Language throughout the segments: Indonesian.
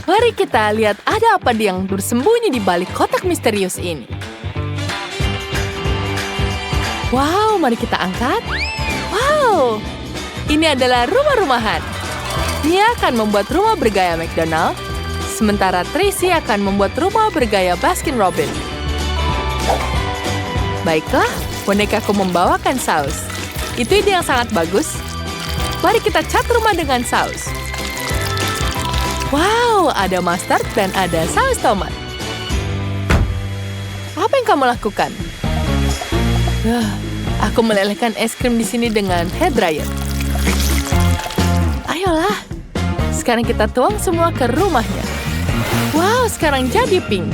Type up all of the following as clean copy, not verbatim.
Mari kita lihat ada apa yang bersembunyi di balik kotak misterius ini. Wow, mari kita angkat. Wow, ini adalah rumah-rumahan. Mia akan membuat rumah bergaya McDonald, sementara Tracy akan membuat rumah bergaya Baskin Robbins. Baiklah, bonekaku membawakan saus. Itu ide yang sangat bagus. Mari kita cat rumah dengan saus. Wow, ada mustard dan ada saus tomat. Apa yang kamu lakukan? Aku melelehkan es krim di sini dengan hair dryer. Ayolah, sekarang kita tuang semua ke rumahnya. Wow, sekarang jadi pink.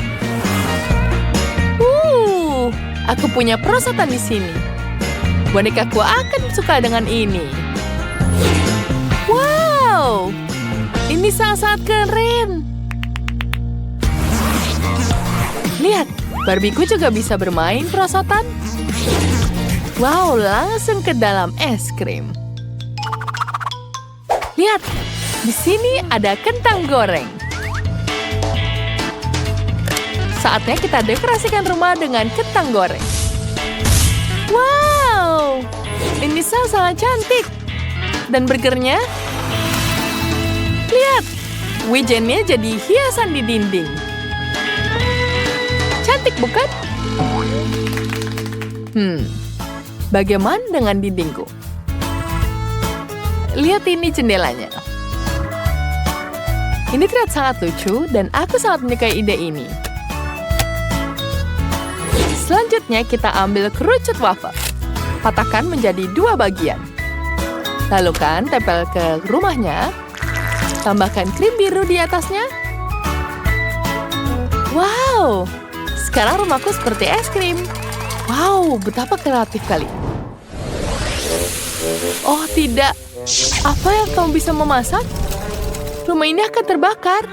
Aku punya perosotan di sini. Bonekaku akan suka dengan ini. Wow, ini sangat-sangat keren. Lihat, Barbieku juga bisa bermain perosotan. Wow, langsung ke dalam es krim. Lihat, di sini ada kentang goreng. Saatnya kita dekorasikan rumah dengan kentang goreng. Wow, ini sangat cantik. Dan burgernya, lihat, wijennya jadi hiasan di dinding. Cantik bukan? Bagaimana dengan dindingku? Lihat ini jendelanya. Ini terlihat sangat lucu dan aku sangat menyukai ide ini. Selanjutnya kita ambil kerucut wafer. Patahkan menjadi 2 bagian. Lalu tempel ke rumahnya. Tambahkan krim biru di atasnya. Wow, sekarang rumahku seperti es krim. Wow, betapa kreatif kali. Oh tidak, apa yang kamu bisa memasak? Rumah ini akan terbakar.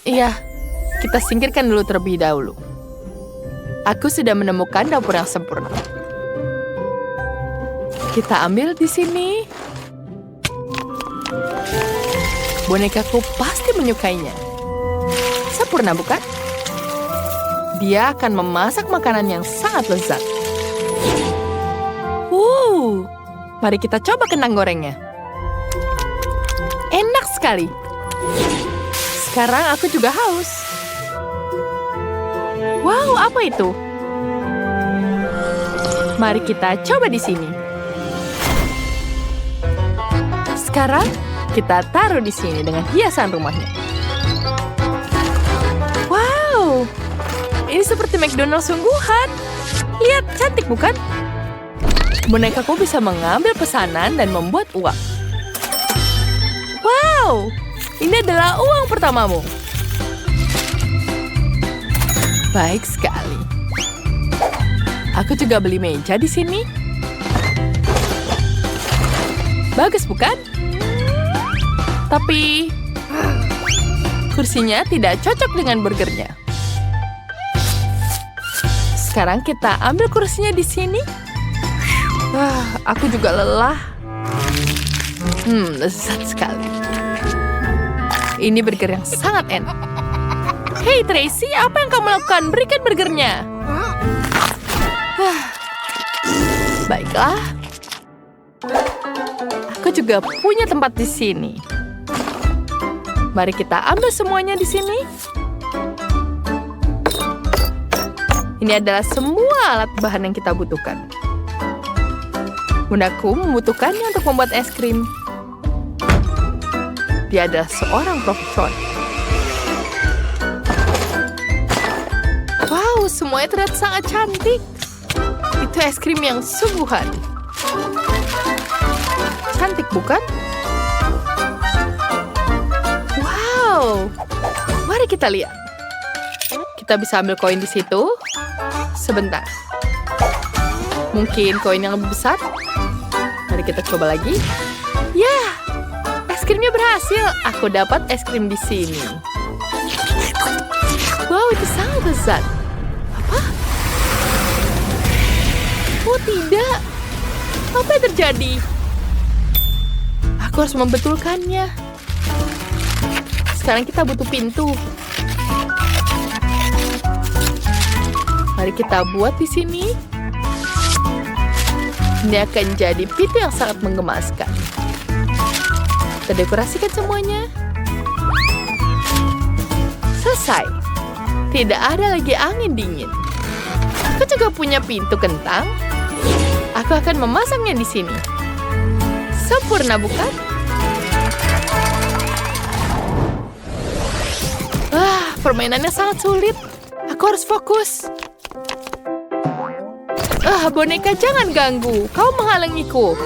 Iya, kita singkirkan dulu terlebih dahulu. Aku sudah menemukan dapur yang sempurna. Kita ambil di sini. Bonekaku pasti menyukainya. Sempurna bukan? Dia akan memasak makanan yang sangat lezat. Mari kita coba kentang gorengnya. Enak sekali. Sekarang aku juga haus. Wow, apa itu? Mari kita coba di sini. Sekarang kita taruh di sini dengan hiasan rumahnya. Wow, ini seperti McDonald sungguhan. Lihat, cantik bukan? Bonekaku bisa mengambil pesanan dan membuat uang. Wow, ini adalah uang pertamamu. Baik sekali. Aku juga beli meja di sini. Bagus bukan? Tapi kursinya tidak cocok dengan burgernya. Sekarang kita ambil kursinya di sini. Aku juga lelah. Lezat sekali. Ini burger yang sangat enak. Hey Tracy, apa yang kamu lakukan? Berikan burgernya. Baiklah. Aku juga punya tempat di sini. Mari kita ambil semuanya di sini. Ini adalah semua alat bahan yang kita butuhkan. Bundaku membutuhkannya untuk membuat es krim. Dia adalah seorang profesional. Wow, semuanya terlihat sangat cantik. Itu es krim yang sungguhan. Cantik bukan? Wow, mari kita lihat. Kita bisa ambil koin di situ. Sebentar. Mungkin koin yang lebih besar. Mari kita coba lagi. Ya, es krimnya berhasil. Aku dapat es krim di sini. Wow, itu sangat lezat. Apa? Oh tidak. Apa yang terjadi? Aku harus membetulkannya. sekarang kita butuh pintu. Mari kita buat di sini. Ini akan jadi pintu yang sangat menggemaskan. Kita dekorasikan semuanya. Selesai. Tidak ada lagi angin dingin. Aku juga punya pintu kentang. Aku akan memasangnya di sini. Sempurna, bukan? Permainannya sangat sulit. Aku harus fokus. Boneka, jangan ganggu. Kau menghalangiku.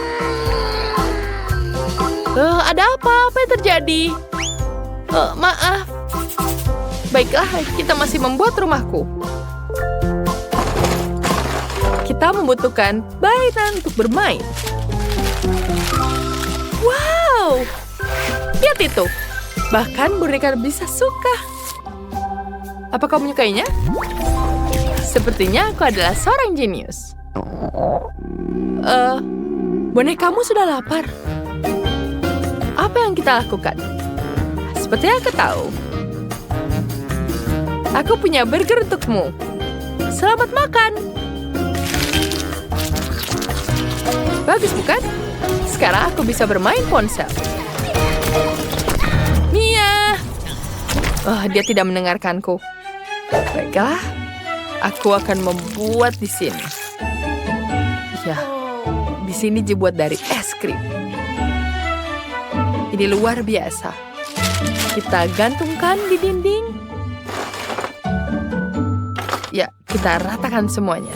Ada apa? Apa yang terjadi? Maaf. Baiklah, kita masih membuat rumahku. Kita membutuhkan mainan untuk bermain. Wow! Lihat itu. Bahkan boneka bisa suka. Apa kau menyukainya? Sepertinya aku adalah seorang jenius. Bonekamu sudah lapar. Apa yang kita lakukan? Seperti aku tahu. Aku punya burger untukmu. Selamat makan. Bagus, bukan? Sekarang aku bisa bermain ponsel. Mia! Dia tidak mendengarkanku. Baiklah, aku akan membuat di sini. Ya, di sini dibuat dari es krim. Ini luar biasa. Kita gantungkan di dinding. Ya, kita ratakan semuanya.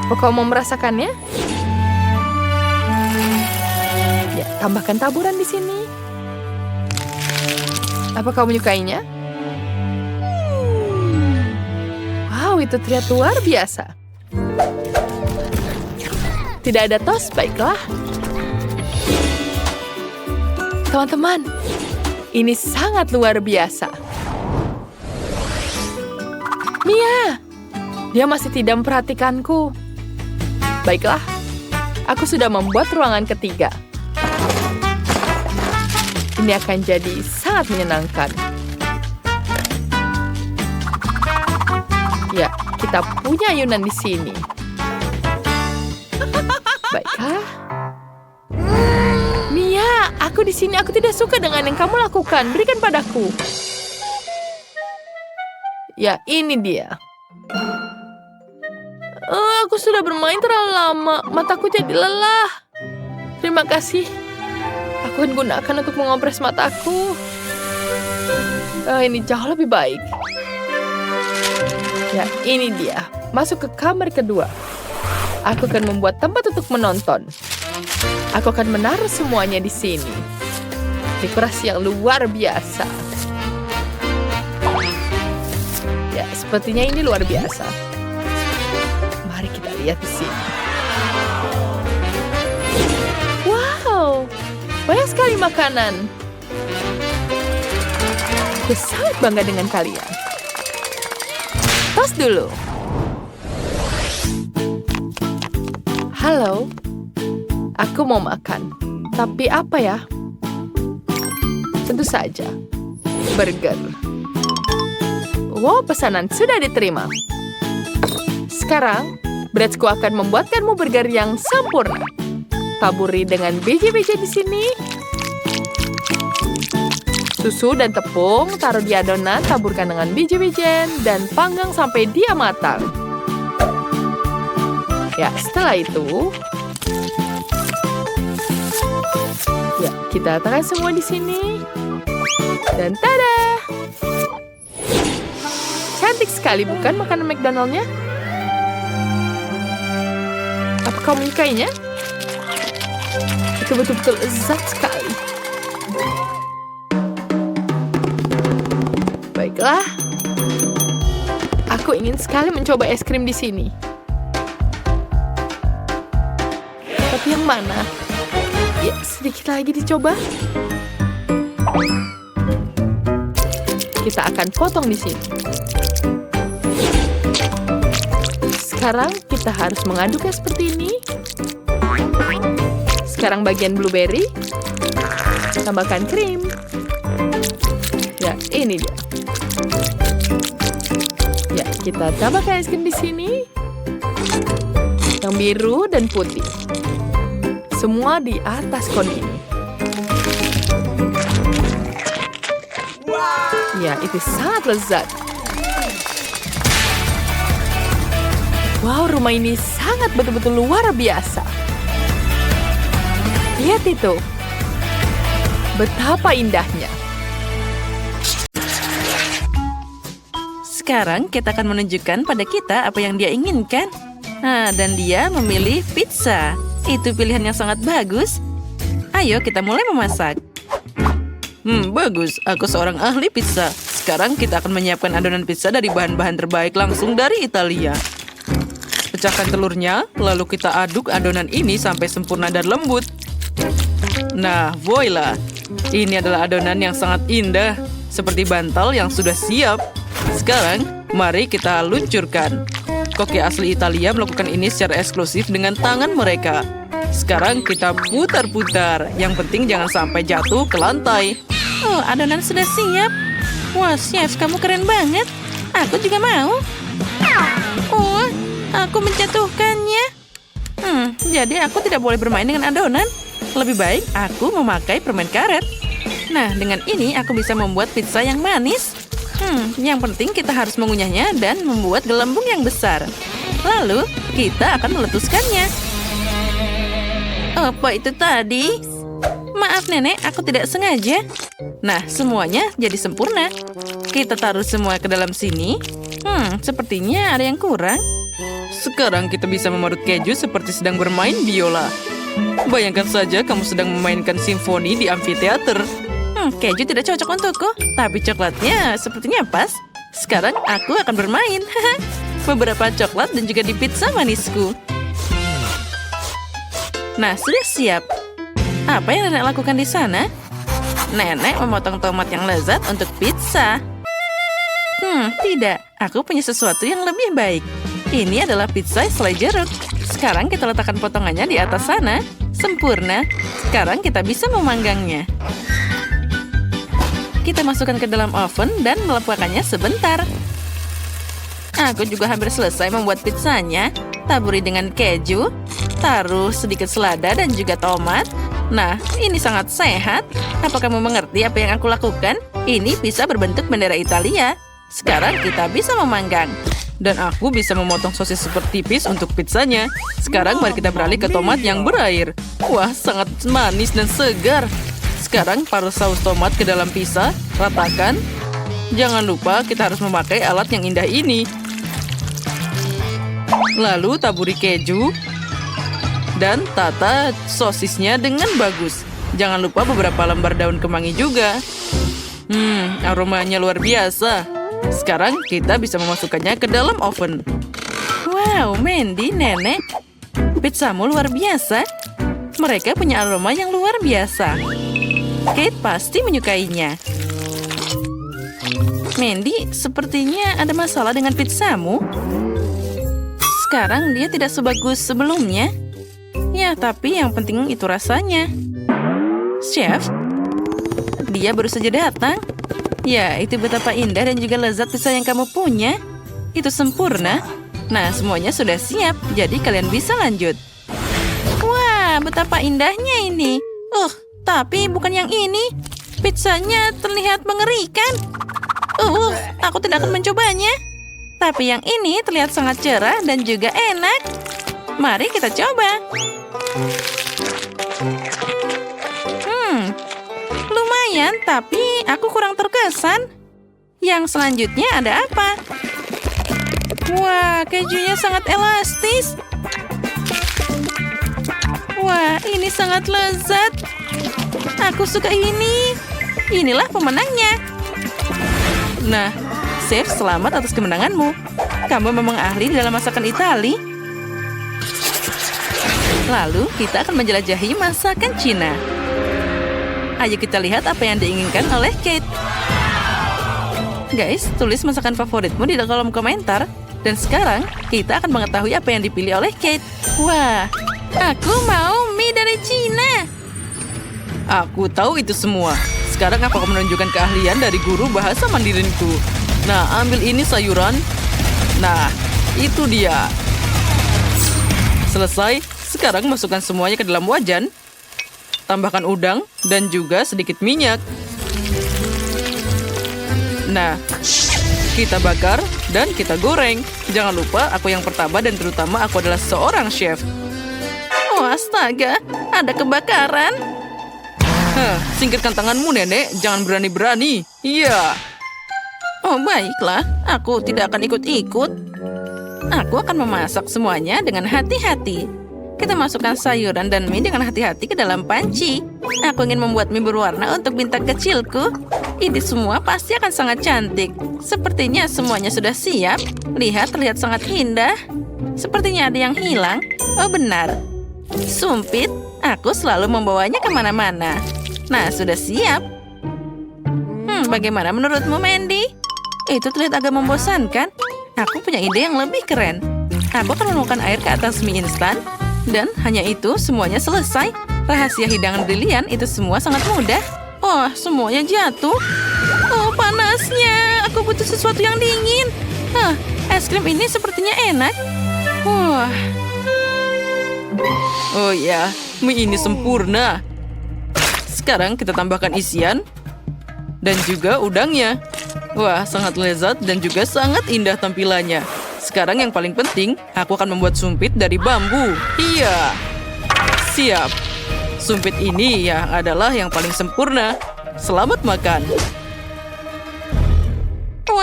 Apa kau mau merasakannya? Ya, tambahkan taburan di sini. Apa kau menyukainya? Wow, itu terlihat luar biasa. Tidak ada tos, baiklah. Teman-teman, ini sangat luar biasa. Mia, dia masih tidak memperhatikanku. Baiklah, aku sudah membuat ruangan ketiga. Ini akan jadi sangat menyenangkan. Ya, kita punya ayunan di sini. Baiklah. Mia, aku di sini. Aku tidak suka dengan yang kamu lakukan. Berikan padaku. Ya, ini dia. Aku sudah bermain terlalu lama. Mataku jadi lelah. Terima kasih. Aku akan gunakan untuk mengompres mataku. Ini jauh lebih baik. Ya, ini dia. Masuk ke kamar kedua. Aku akan membuat tempat untuk menonton. Aku akan menaruh semuanya di sini. Dekorasi yang luar biasa. Ya, sepertinya ini luar biasa. Mari kita lihat di sini. Wow, banyak sekali makanan. Aku sangat bangga dengan kalian. Tos dulu. Halo, aku mau makan. Tapi apa ya? Tentu saja, burger. Wow, pesanan sudah diterima. Sekarang, Breadsku akan membuatkanmu burger yang sempurna. Taburi dengan biji-biji di sini. Susu dan tepung taruh di adonan, taburkan dengan biji-bijian, dan panggang sampai dia matang. Ya, setelah itu, ya, kita letakkan semua di sini. Dan tada! Cantik sekali, bukan makanan McDonald-nya? Apa kamu menyukainya? Itu betul-betul lezat sekali. Baiklah. Aku ingin sekali mencoba es krim di sini. Tapi yang mana? Ya, sedikit lagi dicoba. Kita akan potong di sini. Sekarang kita harus mengaduknya seperti ini. Sekarang bagian blueberry. Tambahkan krim. Ya, ini dia. Ya, kita tambahkan es krim di sini. Yang biru dan putih. Semua di atas koni ini. Ya, itu sangat lezat. Wow, rumah ini sangat betul-betul luar biasa. Lihat itu. Betapa indahnya. Sekarang kita akan menunjukkan pada kita apa yang dia inginkan. Nah, dan dia memilih pizza. Itu pilihan yang sangat bagus. Ayo kita mulai memasak. Bagus. Aku seorang ahli pizza. Sekarang kita akan menyiapkan adonan pizza dari bahan-bahan terbaik langsung dari Italia. Pecahkan telurnya, lalu kita aduk adonan ini sampai sempurna dan lembut. Nah, voila. Ini adalah adonan yang sangat indah, seperti bantal yang sudah siap. Sekarang, mari kita luncurkan. Koki asli Italia melakukan ini secara eksklusif dengan tangan mereka. Sekarang kita putar-putar. Yang penting jangan sampai jatuh ke lantai. Oh, adonan sudah siap. Wah, chef, kamu keren banget. Aku juga mau. Oh, aku menjatuhkannya. Jadi aku tidak boleh bermain dengan adonan. Lebih baik aku memakai permen karet. Nah, dengan ini aku bisa membuat pizza yang manis. Yang penting kita harus mengunyahnya dan membuat gelembung yang besar. Lalu, kita akan meletuskannya. Apa itu tadi? Maaf, Nenek, aku tidak sengaja. Nah, semuanya jadi sempurna. Kita taruh semua ke dalam sini. Sepertinya ada yang kurang. Sekarang kita bisa memarut keju seperti sedang bermain biola. Bayangkan saja kamu sedang memainkan simfoni di amfiteater. Keju tidak cocok untukku, tapi coklatnya sepertinya pas. Sekarang aku akan bermain. Beberapa coklat dan juga di pizza manisku. Nah, sudah siap. Apa yang Nenek lakukan di sana? Nenek memotong tomat yang lezat untuk pizza. Tidak. Aku punya sesuatu yang lebih baik. Ini adalah pizza selai jeruk. Sekarang kita letakkan potongannya di atas sana. Sempurna. Sekarang kita bisa memanggangnya. Kita masukkan ke dalam oven dan melepaskannya sebentar. Aku juga hampir selesai membuat pizzanya. Taburi dengan keju. Taruh sedikit selada dan juga tomat. Nah, ini sangat sehat. Apa kamu mengerti apa yang aku lakukan? Ini bisa berbentuk bendera Italia. Sekarang kita bisa memanggang. Dan aku bisa memotong sosis super tipis untuk pizzanya. Sekarang mari kita beralih ke tomat yang berair. Wah, sangat manis dan segar. Sekarang paruh saus tomat ke dalam pizza. Ratakan. Jangan lupa kita harus memakai alat yang indah ini. Lalu taburi keju. Dan tata sosisnya dengan bagus. Jangan lupa beberapa lembar daun kemangi juga. Aromanya luar biasa. Sekarang kita bisa memasukkannya ke dalam oven. Wow, Mandy, Nenek. Pizzamu luar biasa. Mereka punya aroma yang luar biasa. Kate pasti menyukainya. Mandy, sepertinya ada masalah dengan pizzamu. Sekarang dia tidak sebagus sebelumnya. Ya, tapi yang penting itu rasanya. Chef, dia baru saja datang. Ya, itu betapa indah dan juga lezat pizza yang kamu punya. Itu sempurna. Nah, semuanya sudah siap, jadi kalian bisa lanjut. Wah, betapa indahnya ini. Tapi bukan yang ini. Pizzanya terlihat mengerikan. Aku tidak akan mencobanya. Tapi yang ini terlihat sangat cerah dan juga enak. Mari kita coba. Lumayan, tapi aku kurang terkesan. Yang selanjutnya ada apa? Wah, kejunya sangat elastis. Wah, ini sangat lezat. Aku suka ini. Inilah pemenangnya. Nah, chef, selamat atas kemenanganmu. Kamu memang ahli dalam masakan Itali. Lalu, kita akan menjelajahi masakan Cina. Ayo kita lihat apa yang diinginkan oleh Kate. Guys, tulis masakan favoritmu di kolom komentar. Dan sekarang, kita akan mengetahui apa yang dipilih oleh Kate. Wah, aku mau mie dari Cina. Aku tahu itu semua. Sekarang aku akan menunjukkan keahlian dari guru bahasa Mandarinku. Nah, ambil ini sayuran. Nah, itu dia. Selesai. Sekarang masukkan semuanya ke dalam wajan. Tambahkan udang dan juga sedikit minyak. Nah, kita bakar dan kita goreng. Jangan lupa aku yang pertama dan terutama aku adalah seorang chef. Oh astaga, ada kebakaran. Singkirkan tanganmu nenek, jangan berani-berani. Iya. Oh baiklah, aku tidak akan ikut-ikut. Aku akan memasak semuanya dengan hati-hati. Kita masukkan sayuran dan mie dengan hati-hati ke dalam panci. Aku ingin membuat mie berwarna untuk bintang kecilku. Ini semua pasti akan sangat cantik. Sepertinya semuanya sudah siap. Lihat, terlihat sangat indah. Sepertinya ada yang hilang. Oh benar. Sumpit, aku selalu membawanya kemana-mana. Nah, sudah siap. Bagaimana menurutmu, Mandy? Itu terlihat agak membosankan. Aku punya ide yang lebih keren. Aku akan menuangkan air ke atas mie instan. Dan hanya itu, semuanya selesai. Rahasia hidangan brilian itu semua sangat mudah. Oh, semuanya jatuh. Oh, panasnya. Aku butuh sesuatu yang dingin. Es krim ini sepertinya enak. Wah. Oh ya, mie ini sempurna. Sekarang kita tambahkan isian. Dan juga udangnya. Wah, sangat lezat dan juga sangat indah tampilannya. Sekarang yang paling penting, aku akan membuat sumpit dari bambu. Iya. Siap. Sumpit ini ya adalah yang paling sempurna. Selamat makan.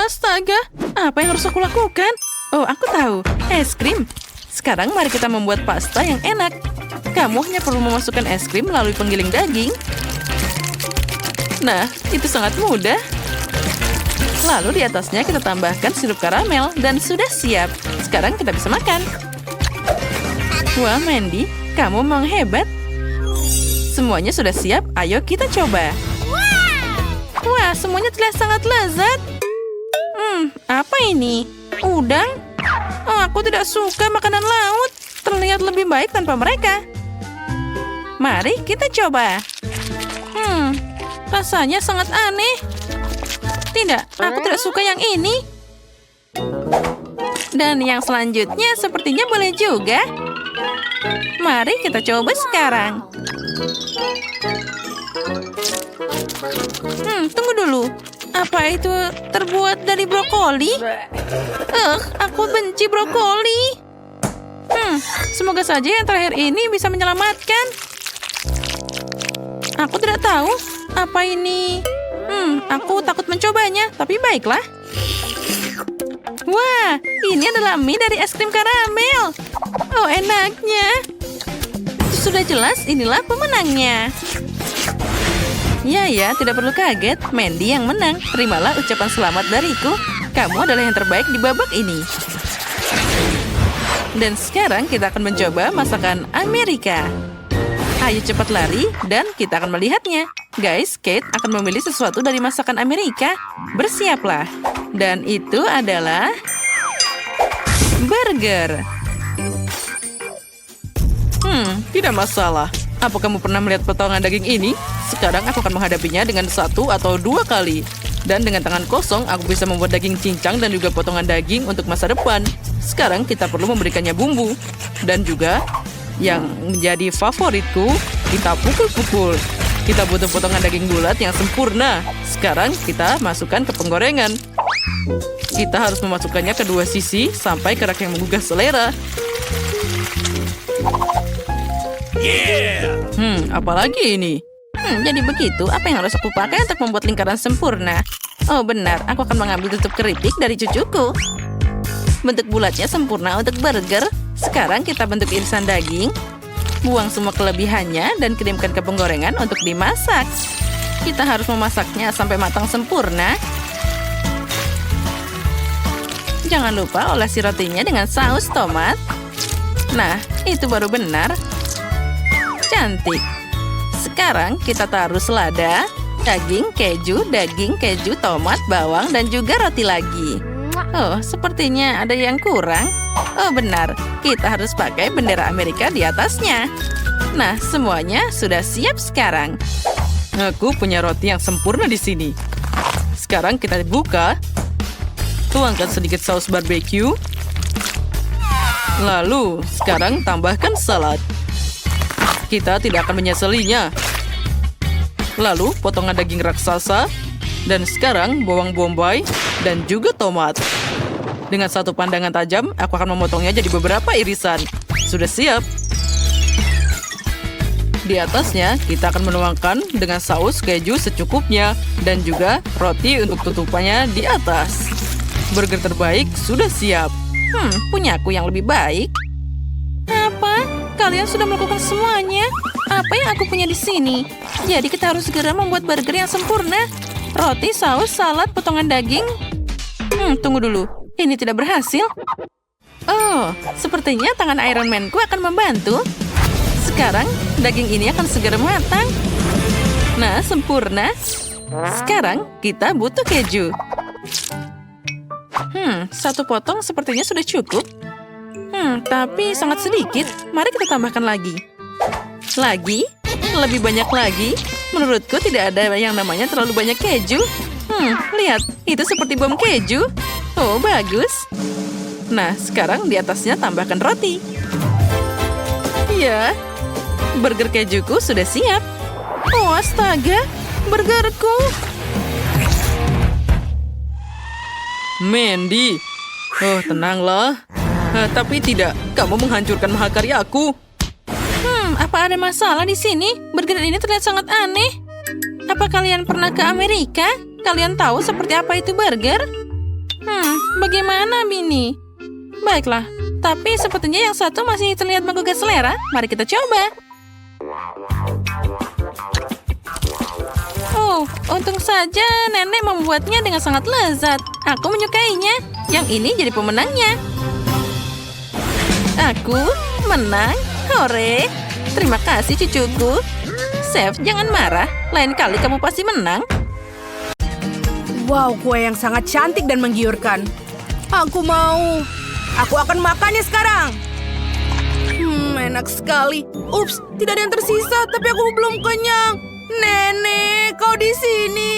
Astaga, apa yang harus aku lakukan? Oh, aku tahu. Es krim. Sekarang mari kita membuat pasta yang enak. Kamu hanya perlu memasukkan es krim melalui penggiling daging. Nah, itu sangat mudah. Lalu di atasnya kita tambahkan sirup karamel dan sudah siap. Sekarang kita bisa makan. Wah, Mandy, kamu memang hebat. Semuanya sudah siap, ayo kita coba. Wah, semuanya terlihat sangat lezat. Apa ini? Udang? Oh, aku tidak suka makanan laut. Terlihat lebih baik tanpa mereka. Mari kita coba. Rasanya sangat aneh. Tidak, aku tidak suka yang ini. Dan yang selanjutnya sepertinya boleh juga. Mari kita coba sekarang. Tunggu dulu. Apa itu terbuat dari brokoli? Aku benci brokoli. Semoga saja yang terakhir ini bisa menyelamatkan. Aku tidak tahu apa ini. Aku takut mencobanya, tapi baiklah. Wah, ini adalah mie dari es krim karamel. Oh, enaknya. Sudah jelas, inilah pemenangnya. Ya, tidak perlu kaget. Mandy yang menang. Terimalah ucapan selamat dariku. Kamu adalah yang terbaik di babak ini. Dan sekarang kita akan mencoba masakan Amerika. Ayo cepat lari dan kita akan melihatnya. Guys, Kate akan memilih sesuatu dari masakan Amerika. Bersiaplah. Dan itu adalah burger. Tidak masalah. Apa kamu pernah melihat potongan daging ini? Sekarang aku akan menghadapinya dengan 1 atau 2 kali. Dan dengan tangan kosong, aku bisa membuat daging cincang dan juga potongan daging untuk masa depan. Sekarang kita perlu memberikannya bumbu. Dan juga yang menjadi favoritku, kita pukul-pukul. Kita butuh potongan daging bulat yang sempurna. Sekarang kita masukkan ke penggorengan. Kita harus memasukkannya ke dua sisi sampai kerak yang menggugah selera. Apalagi ini? Jadi begitu, apa yang harus aku pakai untuk membuat lingkaran sempurna? Oh benar, aku akan mengambil tutup keripik dari cucuku. Bentuk bulatnya sempurna untuk burger. Sekarang kita bentuk irisan daging. Buang semua kelebihannya dan kirimkan ke penggorengan untuk dimasak. Kita harus memasaknya sampai matang sempurna. Jangan lupa olesi rotinya dengan saus tomat. Nah, itu baru benar. Cantik. Sekarang kita taruh selada, daging keju, tomat, bawang, dan juga roti lagi. Oh, sepertinya ada yang kurang. Oh, benar. Kita harus pakai bendera Amerika di atasnya. Nah, semuanya sudah siap sekarang. Aku punya roti yang sempurna di sini. Sekarang kita buka. Tuangkan sedikit saus barbeque. Lalu, sekarang tambahkan salad. Kita tidak akan menyesalinya. Lalu, potongan daging raksasa. Dan sekarang, bawang bombay dan juga tomat. Dengan satu pandangan tajam, aku akan memotongnya jadi beberapa irisan. Sudah siap. Di atasnya, kita akan menuangkan dengan saus keju secukupnya. Dan juga roti untuk tutupannya di atas. Burger terbaik sudah siap. Punya aku yang lebih baik. Apa? Kalian sudah melakukan semuanya? Apa yang aku punya di sini? Jadi kita harus segera membuat burger yang sempurna. Roti, saus, salad, potongan daging. Tunggu dulu. Ini tidak berhasil. Oh, sepertinya tangan Iron Man-ku akan membantu. Sekarang, daging ini akan segera matang. Nah, sempurna. Sekarang, kita butuh keju. Satu potong sepertinya sudah cukup. Tapi sangat sedikit. Mari kita tambahkan lagi. Lagi? Lebih banyak lagi? Menurutku tidak ada yang namanya terlalu banyak keju. Lihat, itu seperti bom keju. Oh, bagus. Nah, sekarang di atasnya tambahkan roti. Ya, burger kejuku sudah siap. Oh, astaga, burgerku. Mandy. Oh, tenanglah. Tapi tidak, kamu menghancurkan mahakaryaku. Apa ada masalah di sini? Burger ini terlihat sangat aneh. Apa kalian pernah ke Amerika? Kalian tahu seperti apa itu burger? Bagaimana, Bini? Baiklah, tapi sepertinya yang satu masih terlihat menggugah selera. Mari kita coba. Oh, untung saja nenek membuatnya dengan sangat lezat. Aku menyukainya. Yang ini jadi pemenangnya. Aku menang. Hore. Terima kasih cucuku. Chef, jangan marah. Lain kali kamu pasti menang. Wow, kue yang sangat cantik dan menggiurkan. Aku mau. Aku akan makannya sekarang. Enak sekali. Ups, tidak ada yang tersisa, tapi aku belum kenyang. Nenek, kau di sini?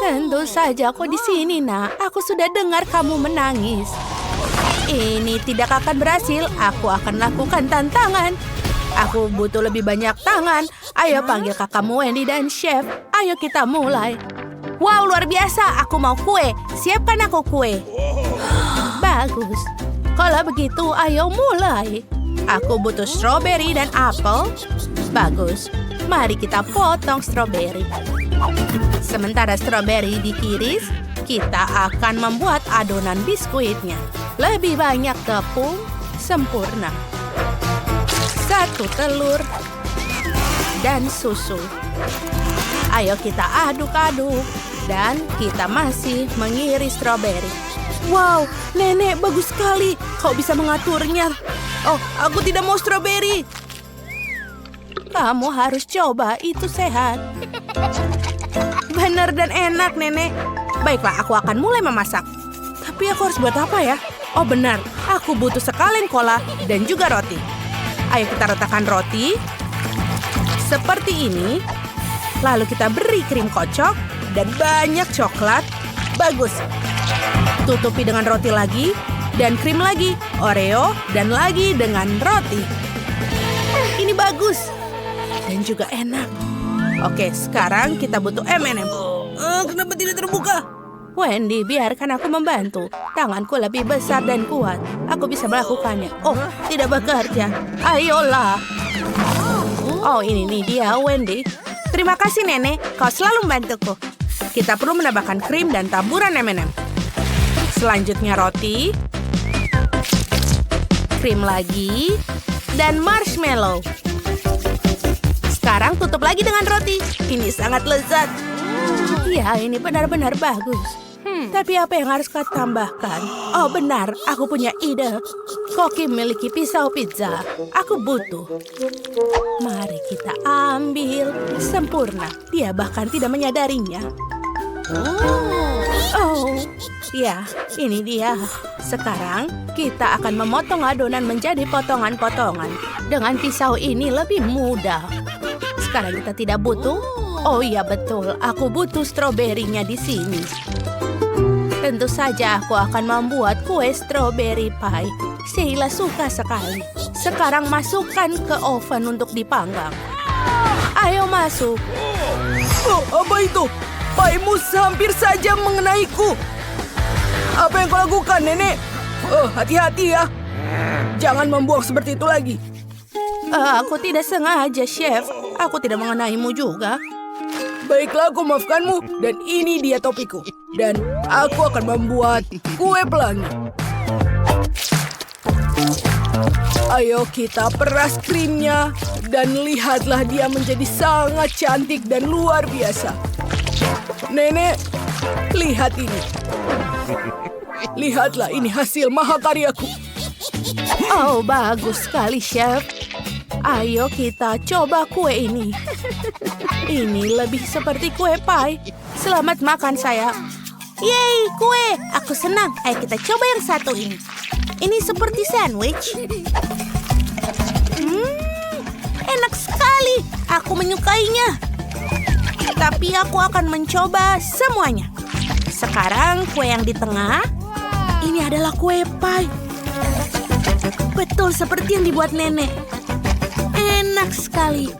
Tentu saja aku di sini, Nak. Aku sudah dengar kamu menangis. Ini tidak akan berhasil. Aku akan lakukan tantangan. Aku butuh lebih banyak tangan. Ayo panggil kakakmu Wendy dan Chef. Ayo kita mulai. Wow, luar biasa. Aku mau kue. Siapkan aku kue. Bagus. Kalau begitu, ayo mulai. Aku butuh stroberi dan apel. Bagus. Mari kita potong stroberi. Sementara stroberi diiris, kita akan membuat adonan biskuitnya. Lebih banyak tepung, sempurna. 1 telur dan susu. Ayo kita aduk-aduk. Dan kita masih mengiris stroberi. Wow, nenek bagus sekali. Kau bisa mengaturnya. Oh, aku tidak mau stroberi. Kamu harus coba, itu sehat. Benar dan enak, nenek. Baiklah, aku akan mulai memasak. Tapi aku harus buat apa ya? Oh benar, aku butuh sekaleng cola dan juga roti. Ayo kita ratakan roti. Seperti ini. Lalu kita beri krim kocok dan banyak coklat. Bagus. Tutupi dengan roti lagi dan krim lagi, Oreo dan lagi dengan roti. Ini bagus dan juga enak. Oke, sekarang kita butuh M&M. Kenapa tidak terbuka? Wendy, biarkan aku membantu. Tanganku lebih besar dan kuat. Aku bisa melakukannya. Oh, tidak bekerja. Ayolah. Oh, ini nih dia, Wendy. Terima kasih, Nenek. Kau selalu membantuku. Kita perlu menambahkan krim dan taburan M&M. Selanjutnya roti. Krim lagi. Dan marshmallow. Sekarang tutup lagi dengan roti. Ini sangat lezat. Ya, ini benar-benar bagus. Tapi apa yang harus kau tambahkan? Oh benar, aku punya ide. Koki memiliki pisau pizza. Aku butuh. Mari kita ambil. Sempurna. Dia bahkan tidak menyadarinya. Oh, ya, ini dia. Sekarang kita akan memotong adonan menjadi potongan-potongan. Dengan pisau ini lebih mudah. Sekarang kita tidak butuh. Oh iya betul, aku butuh stroberinya di sini. Tentu saja aku akan membuat kue strawberry pie. Sheila suka sekali. Sekarang masukkan ke oven untuk dipanggang. Ayo masuk. Oh, apa itu? Paimu hampir saja mengenaiku. Apa yang kau lakukan, Nenek? Oh, hati-hati ya. Jangan membuang seperti itu lagi. Aku tidak sengaja, Chef. Aku tidak mengenaimu juga. Baiklah, aku maafkanmu. Dan ini dia topiku. Dan aku akan membuat kue pelangi. Ayo kita peras krimnya. Dan lihatlah dia menjadi sangat cantik dan luar biasa. Nenek, lihat ini. Lihatlah, ini hasil mahakaryaku. Oh, bagus sekali, Chef. Ayo kita coba kue ini. Ini lebih seperti kue pie. Selamat makan, sayang. Yeay, kue. Aku senang. Ayo kita coba yang satu ini. Ini seperti sandwich. Enak sekali. Aku menyukainya. Tapi aku akan mencoba semuanya. Sekarang kue yang di tengah. Ini adalah kue pie. Betul seperti yang dibuat nenek. Enak sekali.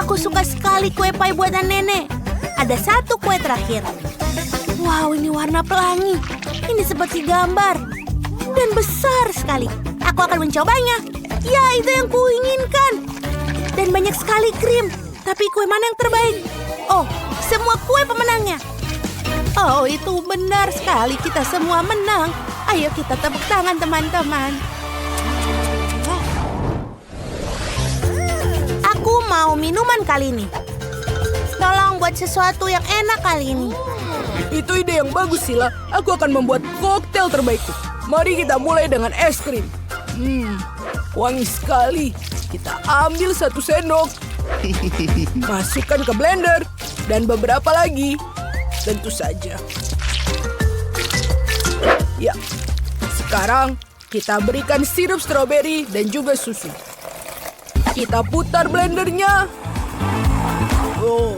Aku suka sekali kue pie buatan nenek. Ada satu kue terakhir. Wow, ini warna pelangi. Ini seperti gambar. Dan besar sekali. Aku akan mencobanya. Ya, itu yang kuinginkan. Dan banyak sekali krim. Tapi kue mana yang terbaik? Oh, semua kue pemenangnya. Oh, itu benar sekali. Kita semua menang. Ayo kita tepuk tangan, teman-teman. Aku mau minuman kali ini. Tolong buat sesuatu yang enak kali ini. Itu ide yang bagus, Sheila. Aku akan membuat koktail terbaikku. Mari kita mulai dengan es krim. Wangi sekali. Kita ambil 1 sendok. Masukkan ke blender. Dan beberapa lagi. Tentu saja. Ya. Sekarang kita berikan sirup stroberi dan juga susu. Kita putar blendernya. Oh,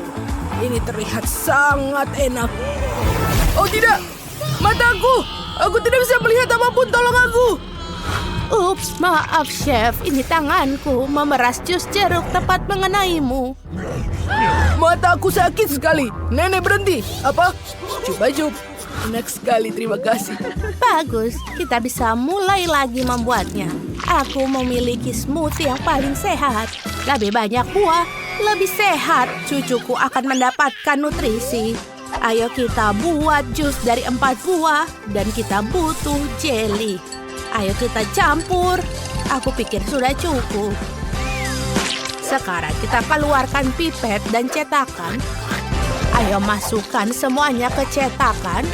ini terlihat sangat enak. Oh tidak, mataku. Aku tidak bisa melihat apapun, tolong aku. Ups, maaf Chef. Ini tanganku memeras jus jeruk tepat mengenaimu. Mataku sakit sekali. Nenek berhenti. Apa? Coba. Enak sekali, terima kasih. Bagus, kita bisa mulai lagi membuatnya. Aku memiliki smoothie yang paling sehat. Lebih banyak buah, lebih sehat. Cucuku akan mendapatkan nutrisi. Ayo kita buat jus dari 4 buah dan kita butuh jelly. Ayo kita campur. Aku pikir sudah cukup. Sekarang kita keluarkan pipet dan cetakan. Ayo masukkan semuanya ke cetakan.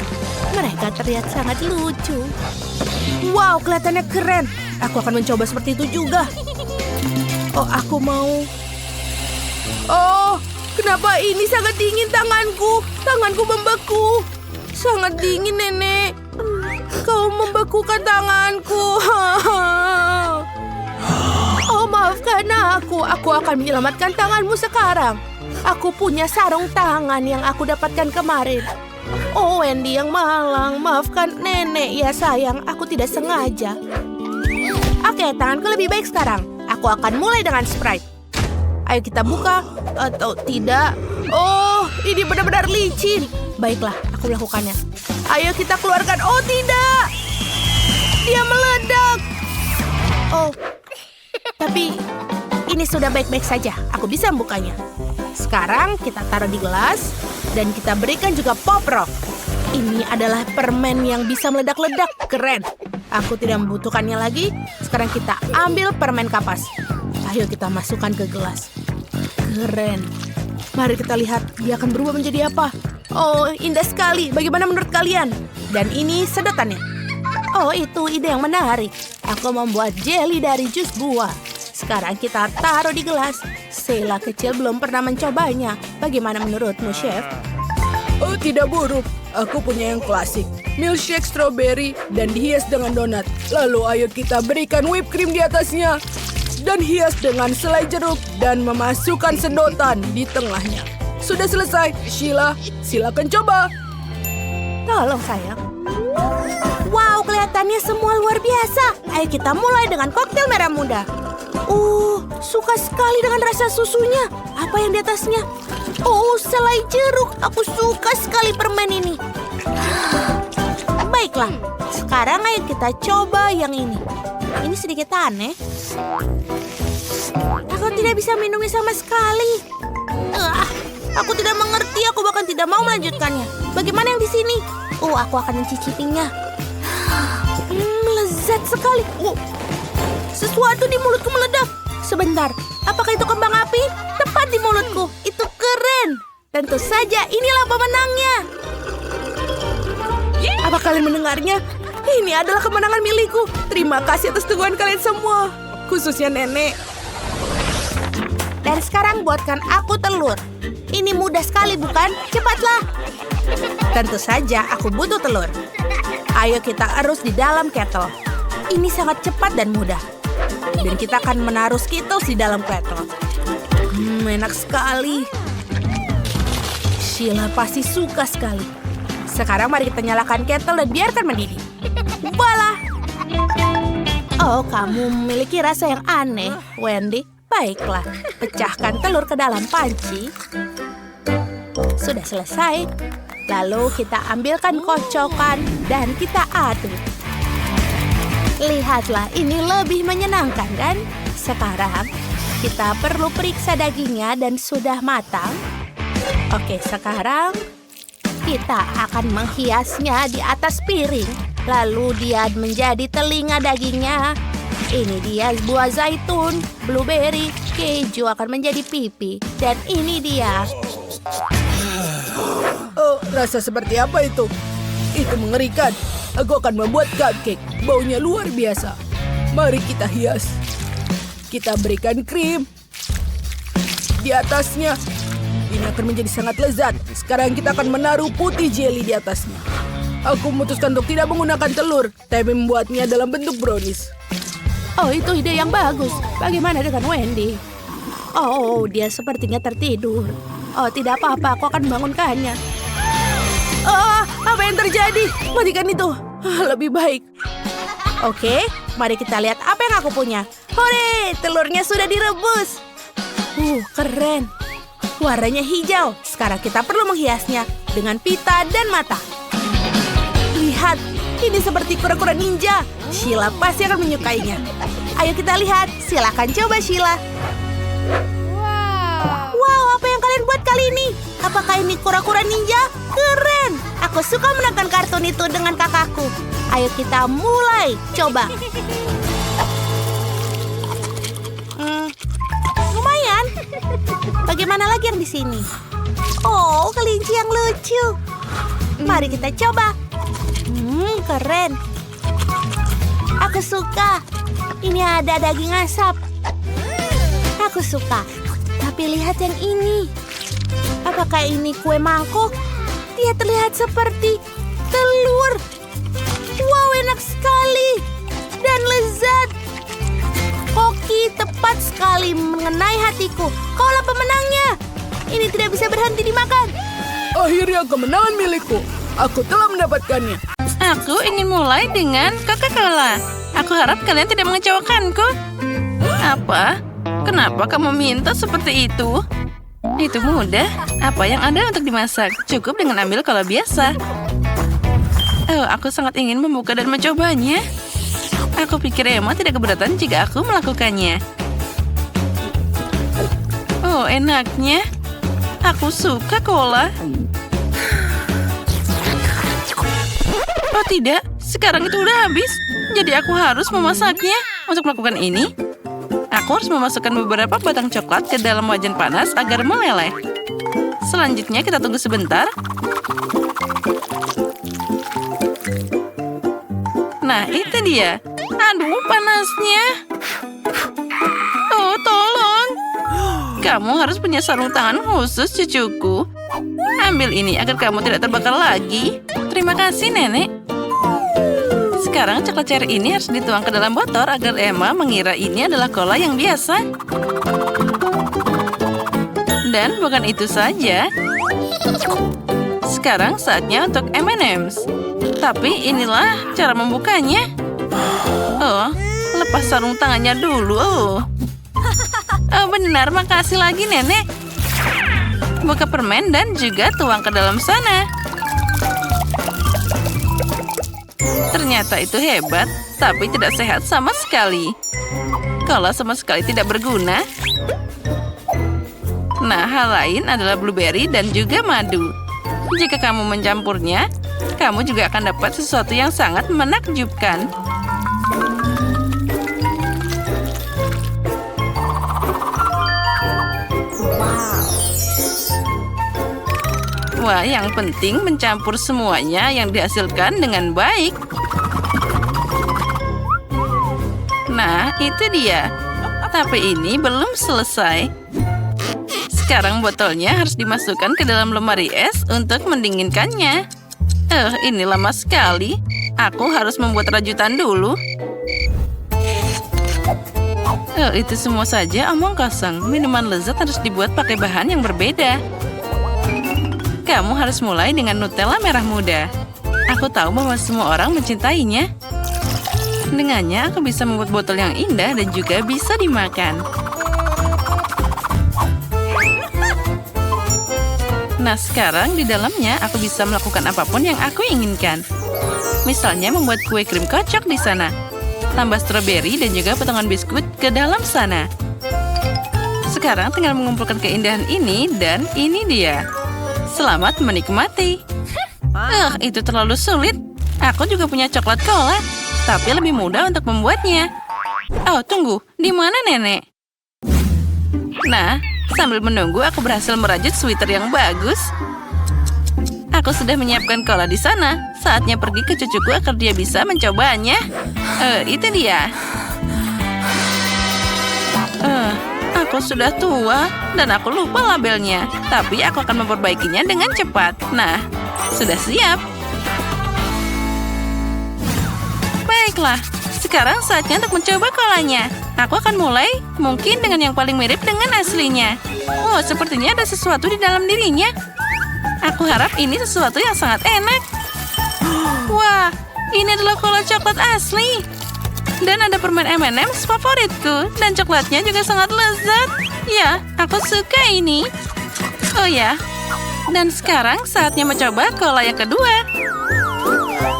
Mereka terlihat sangat lucu. Wow, kelihatannya keren. Aku akan mencoba seperti itu juga. Oh, aku mau. Oh, kenapa ini sangat dingin tanganku? Tanganku membeku. Sangat dingin, Nenek. Kau membekukan tanganku. Oh, maafkan aku. Aku akan menyelamatkan tanganmu sekarang. Aku punya sarung tangan yang aku dapatkan kemarin. Oh, Wendy yang malang. Maafkan Nenek. Ya sayang, aku tidak sengaja. Oke, tanganku lebih baik sekarang. Aku akan mulai dengan Sprite. Ayo kita buka. Atau tidak. Oh, ini benar-benar licin. Baiklah, aku melakukannya. Ayo kita keluarkan. Oh, tidak. Dia meledak. Oh, tapi ini sudah baik-baik saja. Aku bisa membukanya. Sekarang kita taruh di gelas. Dan kita berikan juga pop rock. Ini adalah permen yang bisa meledak-ledak. Keren. Aku tidak membutuhkannya lagi. Sekarang kita ambil permen kapas. Ayo kita masukkan ke gelas. Keren. Mari kita lihat dia akan berubah menjadi apa. Oh, indah sekali. Bagaimana menurut kalian? Dan ini sedotannya. Oh, itu ide yang menarik. Aku membuat jelly dari jus buah. Sekarang kita taruh di gelas. Sheila kecil belum pernah mencobanya. Bagaimana menurutmu, Chef? Oh, tidak buruk. Aku punya yang klasik. Milkshake strawberry dan dihias dengan donat. Lalu ayo kita berikan whipped cream di atasnya. dan hias dengan selai jeruk dan memasukkan sedotan di tengahnya. Sudah selesai. Sheila, silakan coba. Tolong sayang. Wow, kelihatannya semua luar biasa. Ayo kita mulai dengan koktail merah muda. Suka sekali dengan rasa susunya. Apa yang di atasnya? Selai jeruk. Aku suka sekali permen ini. Baiklah, sekarang ayo kita coba yang ini. Ini sedikit aneh. Aku tidak bisa minumnya sama sekali. Aku tidak mengerti, aku bahkan tidak mau melanjutkannya. Bagaimana yang di sini? Aku akan mencicipinya. Lezat sekali. Sesuatu di mulutku meledak. Sebentar, apakah itu kembang api? Tepat di mulutku. Itu keren. Tentu saja, inilah pemenangnya. Apa kalian mendengarnya? Ini adalah kemenangan milikku. Terima kasih atas dukungan kalian semua. Khususnya nenek. Dan sekarang buatkan aku telur. Ini mudah sekali bukan? Cepatlah. Tentu saja aku butuh telur. Ayo kita arus di dalam kettle. Ini sangat cepat dan mudah. Dan kita akan menaruh Skittles di dalam kettle. Enak sekali. Sheila pasti suka sekali. Sekarang mari kita nyalakan kettle dan biarkan mendidih. Voila! Kamu memiliki rasa yang aneh, Wendy. Baiklah, pecahkan telur ke dalam panci. Sudah selesai. Lalu kita ambilkan kocokan dan kita aduk. Lihatlah, ini lebih menyenangkan kan? Sekarang kita perlu periksa dagingnya dan sudah matang. Oke, sekarang kita akan menghiasnya di atas piring. Lalu dia menjadi telinga dagingnya. Ini dia buah zaitun, blueberry, keju akan menjadi pipi. Dan ini dia. Rasa seperti apa itu? Itu mengerikan. Aku akan membuat cupcake. Baunya luar biasa. Mari kita hias. Kita berikan krim di atasnya. Ini akan menjadi sangat lezat. Sekarang kita akan menaruh putih jelly di atasnya. Aku memutuskan untuk tidak menggunakan telur, tapi membuatnya dalam bentuk brownies. Itu ide yang bagus. Bagaimana dengan Wendy? Dia sepertinya tertidur. Tidak apa-apa, aku akan membangunkannya. Apa yang terjadi? Matikan itu. Lebih baik. Oke, mari kita lihat apa yang aku punya. Hore, telurnya sudah direbus. Keren. Warnanya hijau. Sekarang kita perlu menghiasnya dengan pita dan mata. Lihat, ini seperti kura-kura ninja. Sheila pasti akan menyukainya. Ayo kita lihat. Silakan coba, Sheila. Wow, apa yang kalian buat kali ini? Apakah ini kura-kura ninja? Keren. Aku suka menonton kartun itu dengan kakakku. Ayo kita mulai. Coba. Lumayan. Bagaimana lagi yang di sini? Kelinci yang lucu. Mari kita coba. Keren. Aku suka. Ini ada daging asap. Aku suka. Tapi lihat yang ini. Apakah ini kue mangkok? Dia terlihat seperti telur. Wow, enak sekali. Dan lezat. Koki tepat sekali mengenai hatiku. Kaulah pemenangnya. Ini tidak bisa berhenti dimakan. Akhirnya kemenangan milikku. Aku telah mendapatkannya. Aku ingin mulai dengan Coca-Cola. Aku harap kalian tidak mengecewakanku. Apa? Kenapa kamu minta seperti itu? Itu mudah. Apa yang ada untuk dimasak? Cukup dengan ambil cola biasa. Aku sangat ingin membuka dan mencobanya. Aku pikir Emma tidak keberatan jika aku melakukannya. Enaknya. Aku suka cola. Tidak, sekarang itu udah habis. Jadi aku harus memasaknya. Untuk melakukan ini, aku harus memasukkan beberapa batang coklat ke dalam wajan panas agar meleleh. Selanjutnya kita tunggu sebentar. Nah, itu dia. Aduh, panasnya. Tolong. Kamu harus punya sarung tangan khusus, cucuku. Ambil ini agar kamu tidak terbakar lagi. Terima kasih, Nenek. sekarang coklat cherry ini harus dituang ke dalam botol agar Emma mengira ini adalah cola yang biasa. Dan bukan itu saja. Sekarang saatnya untuk M&M's. Tapi inilah cara membukanya. Oh, lepas sarung tangannya dulu. Oh, benar, makasih lagi, Nenek. Buka permen dan juga tuang ke dalam sana. Ternyata itu hebat, tapi tidak sehat sama sekali. Kalau sama sekali tidak berguna. Nah, hal lain adalah blueberry dan juga madu. Jika kamu mencampurnya, kamu juga akan dapat sesuatu yang sangat menakjubkan. Wah, yang penting mencampur semuanya yang dihasilkan dengan baik. Nah, itu dia. Tapi ini belum selesai. Sekarang botolnya harus dimasukkan ke dalam lemari es untuk mendinginkannya. Ini lama sekali. Aku harus membuat rajutan dulu. Itu semua saja omong kosong. Minuman lezat harus dibuat pakai bahan yang berbeda. Kamu harus mulai dengan Nutella merah muda. Aku tahu bahwa semua orang mencintainya. Dengannya, aku bisa membuat botol yang indah dan juga bisa dimakan. Nah, sekarang di dalamnya aku bisa melakukan apapun yang aku inginkan. Misalnya membuat kue krim kocok di sana. Tambah stroberi dan juga potongan biskuit ke dalam sana. Sekarang tinggal mengumpulkan keindahan ini dan ini dia. Selamat menikmati. Itu terlalu sulit. Aku juga punya coklat cola, tapi lebih mudah untuk membuatnya. Oh, tunggu. Di mana Nenek? Nah, sambil menunggu aku berhasil merajut sweater yang bagus. Aku sudah menyiapkan cola di sana. Saatnya pergi ke cucuku agar dia bisa mencobanya. Itu dia. Aku sudah tua dan aku lupa labelnya. Tapi aku akan memperbaikinya dengan cepat. Nah, sudah siap. Baiklah, sekarang saatnya untuk mencoba kolanya. Aku akan mulai mungkin dengan yang paling mirip dengan aslinya. Oh, sepertinya ada sesuatu di dalam dirinya. Aku harap ini sesuatu yang sangat enak. Wah, ini adalah cola coklat asli. Dan ada permen M&M's favoritku. Dan coklatnya juga sangat lezat. Ya, aku suka ini. Oh ya, dan sekarang saatnya mencoba cola yang kedua.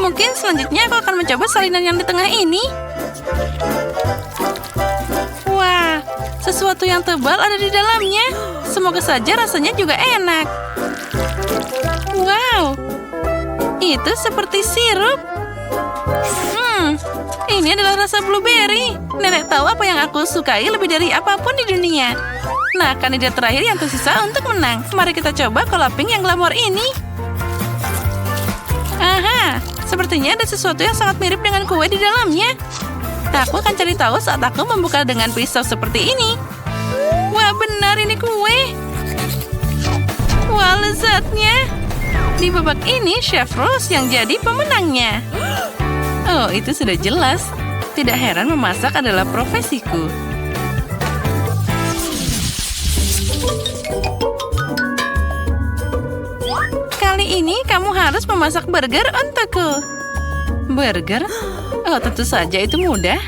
Mungkin selanjutnya aku akan mencoba salinan yang di tengah ini. Wah, sesuatu yang tebal ada di dalamnya. Semoga saja rasanya juga enak. Wow, itu seperti sirup. Ini adalah rasa blueberry. Nenek tahu apa yang aku sukai lebih dari apapun di dunia. Nah, kandidat terakhir yang tersisa untuk menang. Mari kita coba cola pink yang glamor ini. Aha, sepertinya ada sesuatu yang sangat mirip dengan kue di dalamnya. Aku akan cari tahu saat aku membuka dengan pisau seperti ini. Wah, benar ini kue. Wah, lezatnya. Di babak ini, Chef Rose yang jadi pemenangnya. Oh, itu sudah jelas. Tidak heran memasak adalah profesiku. Kali ini kamu harus memasak burger untukku. Burger? Oh, tentu saja itu mudah.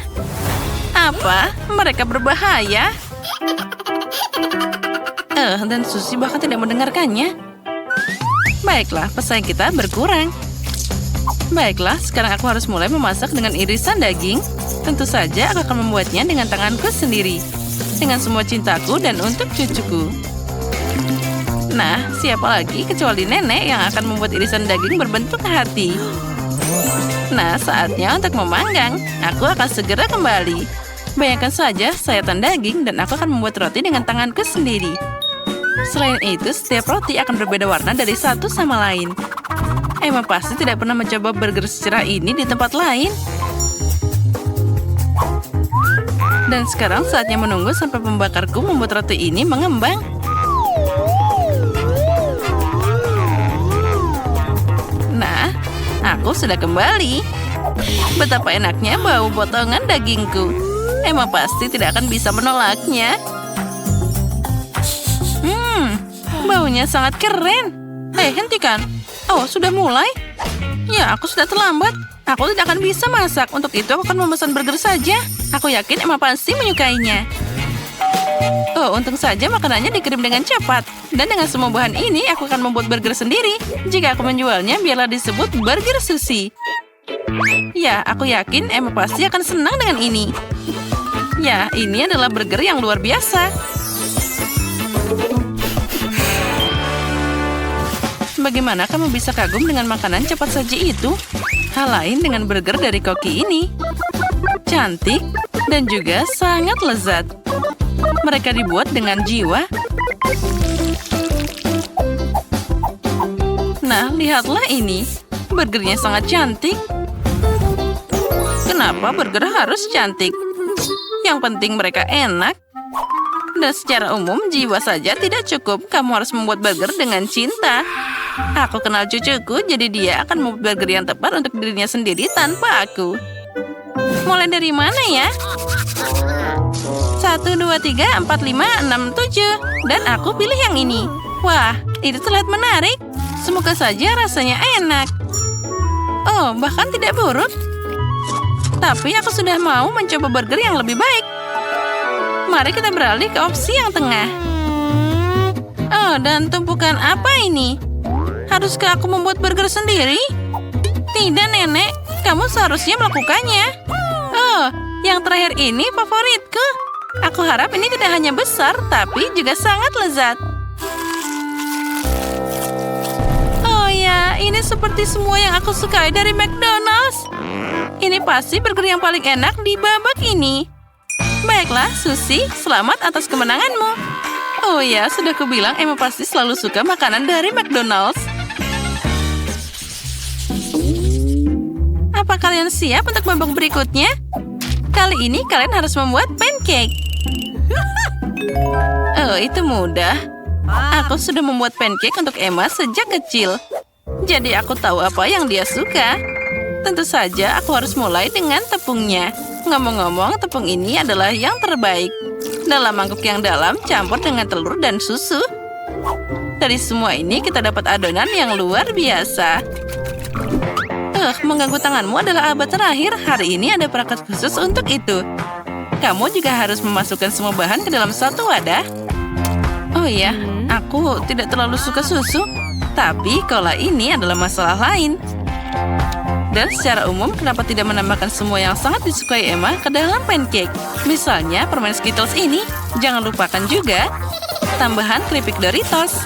Apa? Mereka berbahaya? Dan Susie bahkan tidak mendengarkannya. Baiklah, pesaing kita berkurang. Baiklah, sekarang aku harus mulai memasak dengan irisan daging. Tentu saja aku akan membuatnya dengan tanganku sendiri. Dengan semua cintaku dan untuk cucuku. Nah, siapa lagi kecuali Nenek yang akan membuat irisan daging berbentuk hati. Nah, saatnya untuk memanggang. Aku akan segera kembali. Bayangkan saja sayatan daging dan aku akan membuat roti dengan tanganku sendiri. Selain itu, setiap roti akan berbeda warna dari satu sama lain. Emma pasti tidak pernah mencoba burger secerah ini di tempat lain. Dan sekarang saatnya menunggu sampai pembakarku membuat roti ini mengembang. Nah, aku sudah kembali. Betapa enaknya bau potongan dagingku. Emma pasti tidak akan bisa menolaknya. Baunya sangat keren. Hentikan. Oh, sudah mulai? Ya, aku sudah terlambat. Aku tidak akan bisa masak. Untuk itu aku akan memesan burger saja. Aku yakin Emma pasti menyukainya. Oh, untung saja makanannya dikirim dengan cepat. Dan dengan semua bahan ini, aku akan membuat burger sendiri. Jika aku menjualnya, biarlah disebut burger sushi. Ya, aku yakin Emma pasti akan senang dengan ini. Ya, ini adalah burger yang luar biasa. Bagaimana kamu bisa kagum dengan makanan cepat saji itu? Hal lain dengan burger dari Koki ini. Cantik dan juga sangat lezat. Mereka dibuat dengan jiwa. Nah, lihatlah ini. Burgernya sangat cantik. Kenapa burger harus cantik? Yang penting mereka enak. Dan secara umum, jiwa saja tidak cukup. Kamu harus membuat burger dengan cinta. Aku kenal cucuku, jadi dia akan membuat burger yang tepat untuk dirinya sendiri tanpa aku. Mulai dari mana ya? 1, 2, 3, 4, 5, 6, 7. Dan aku pilih yang ini. Wah, itu terlihat menarik. Semoga saja rasanya enak. Oh, bahkan tidak buruk. Tapi aku sudah mau mencoba burger yang lebih baik. Mari kita beralih ke opsi yang tengah. Oh, dan tumpukan apa ini? Haruskah aku membuat burger sendiri? Tidak, Nenek. Kamu seharusnya melakukannya. Oh, yang terakhir ini favoritku. Aku harap ini tidak hanya besar, tapi juga sangat lezat. Oh ya, ini seperti semua yang aku sukai dari McDonald's. Ini pasti burger yang paling enak di babak ini. Baiklah, Susie, selamat atas kemenanganmu. Oh ya, sudah kubilang Emma pasti selalu suka makanan dari McDonald's. Apa kalian siap untuk babak berikutnya? Kali ini kalian harus membuat pancake. Oh, itu mudah. Aku sudah membuat pancake untuk Emma sejak kecil. Jadi aku tahu apa yang dia suka. Tentu saja aku harus mulai dengan tepungnya. Ngomong-ngomong, tepung ini adalah yang terbaik. Dalam mangkuk yang dalam, campur dengan telur dan susu. Dari semua ini, kita dapat adonan yang luar biasa. Mengganggu tanganmu adalah abad terakhir. Hari ini ada perangkat khusus untuk itu. Kamu juga harus memasukkan semua bahan ke dalam satu wadah. Oh ya, aku tidak terlalu suka susu. Tapi kalau ini adalah masalah lain. Dan secara umum, kenapa tidak menambahkan semua yang sangat disukai Emma ke dalam pancake? Misalnya, permen Skittles ini. Jangan lupakan juga tambahan keripik Doritos.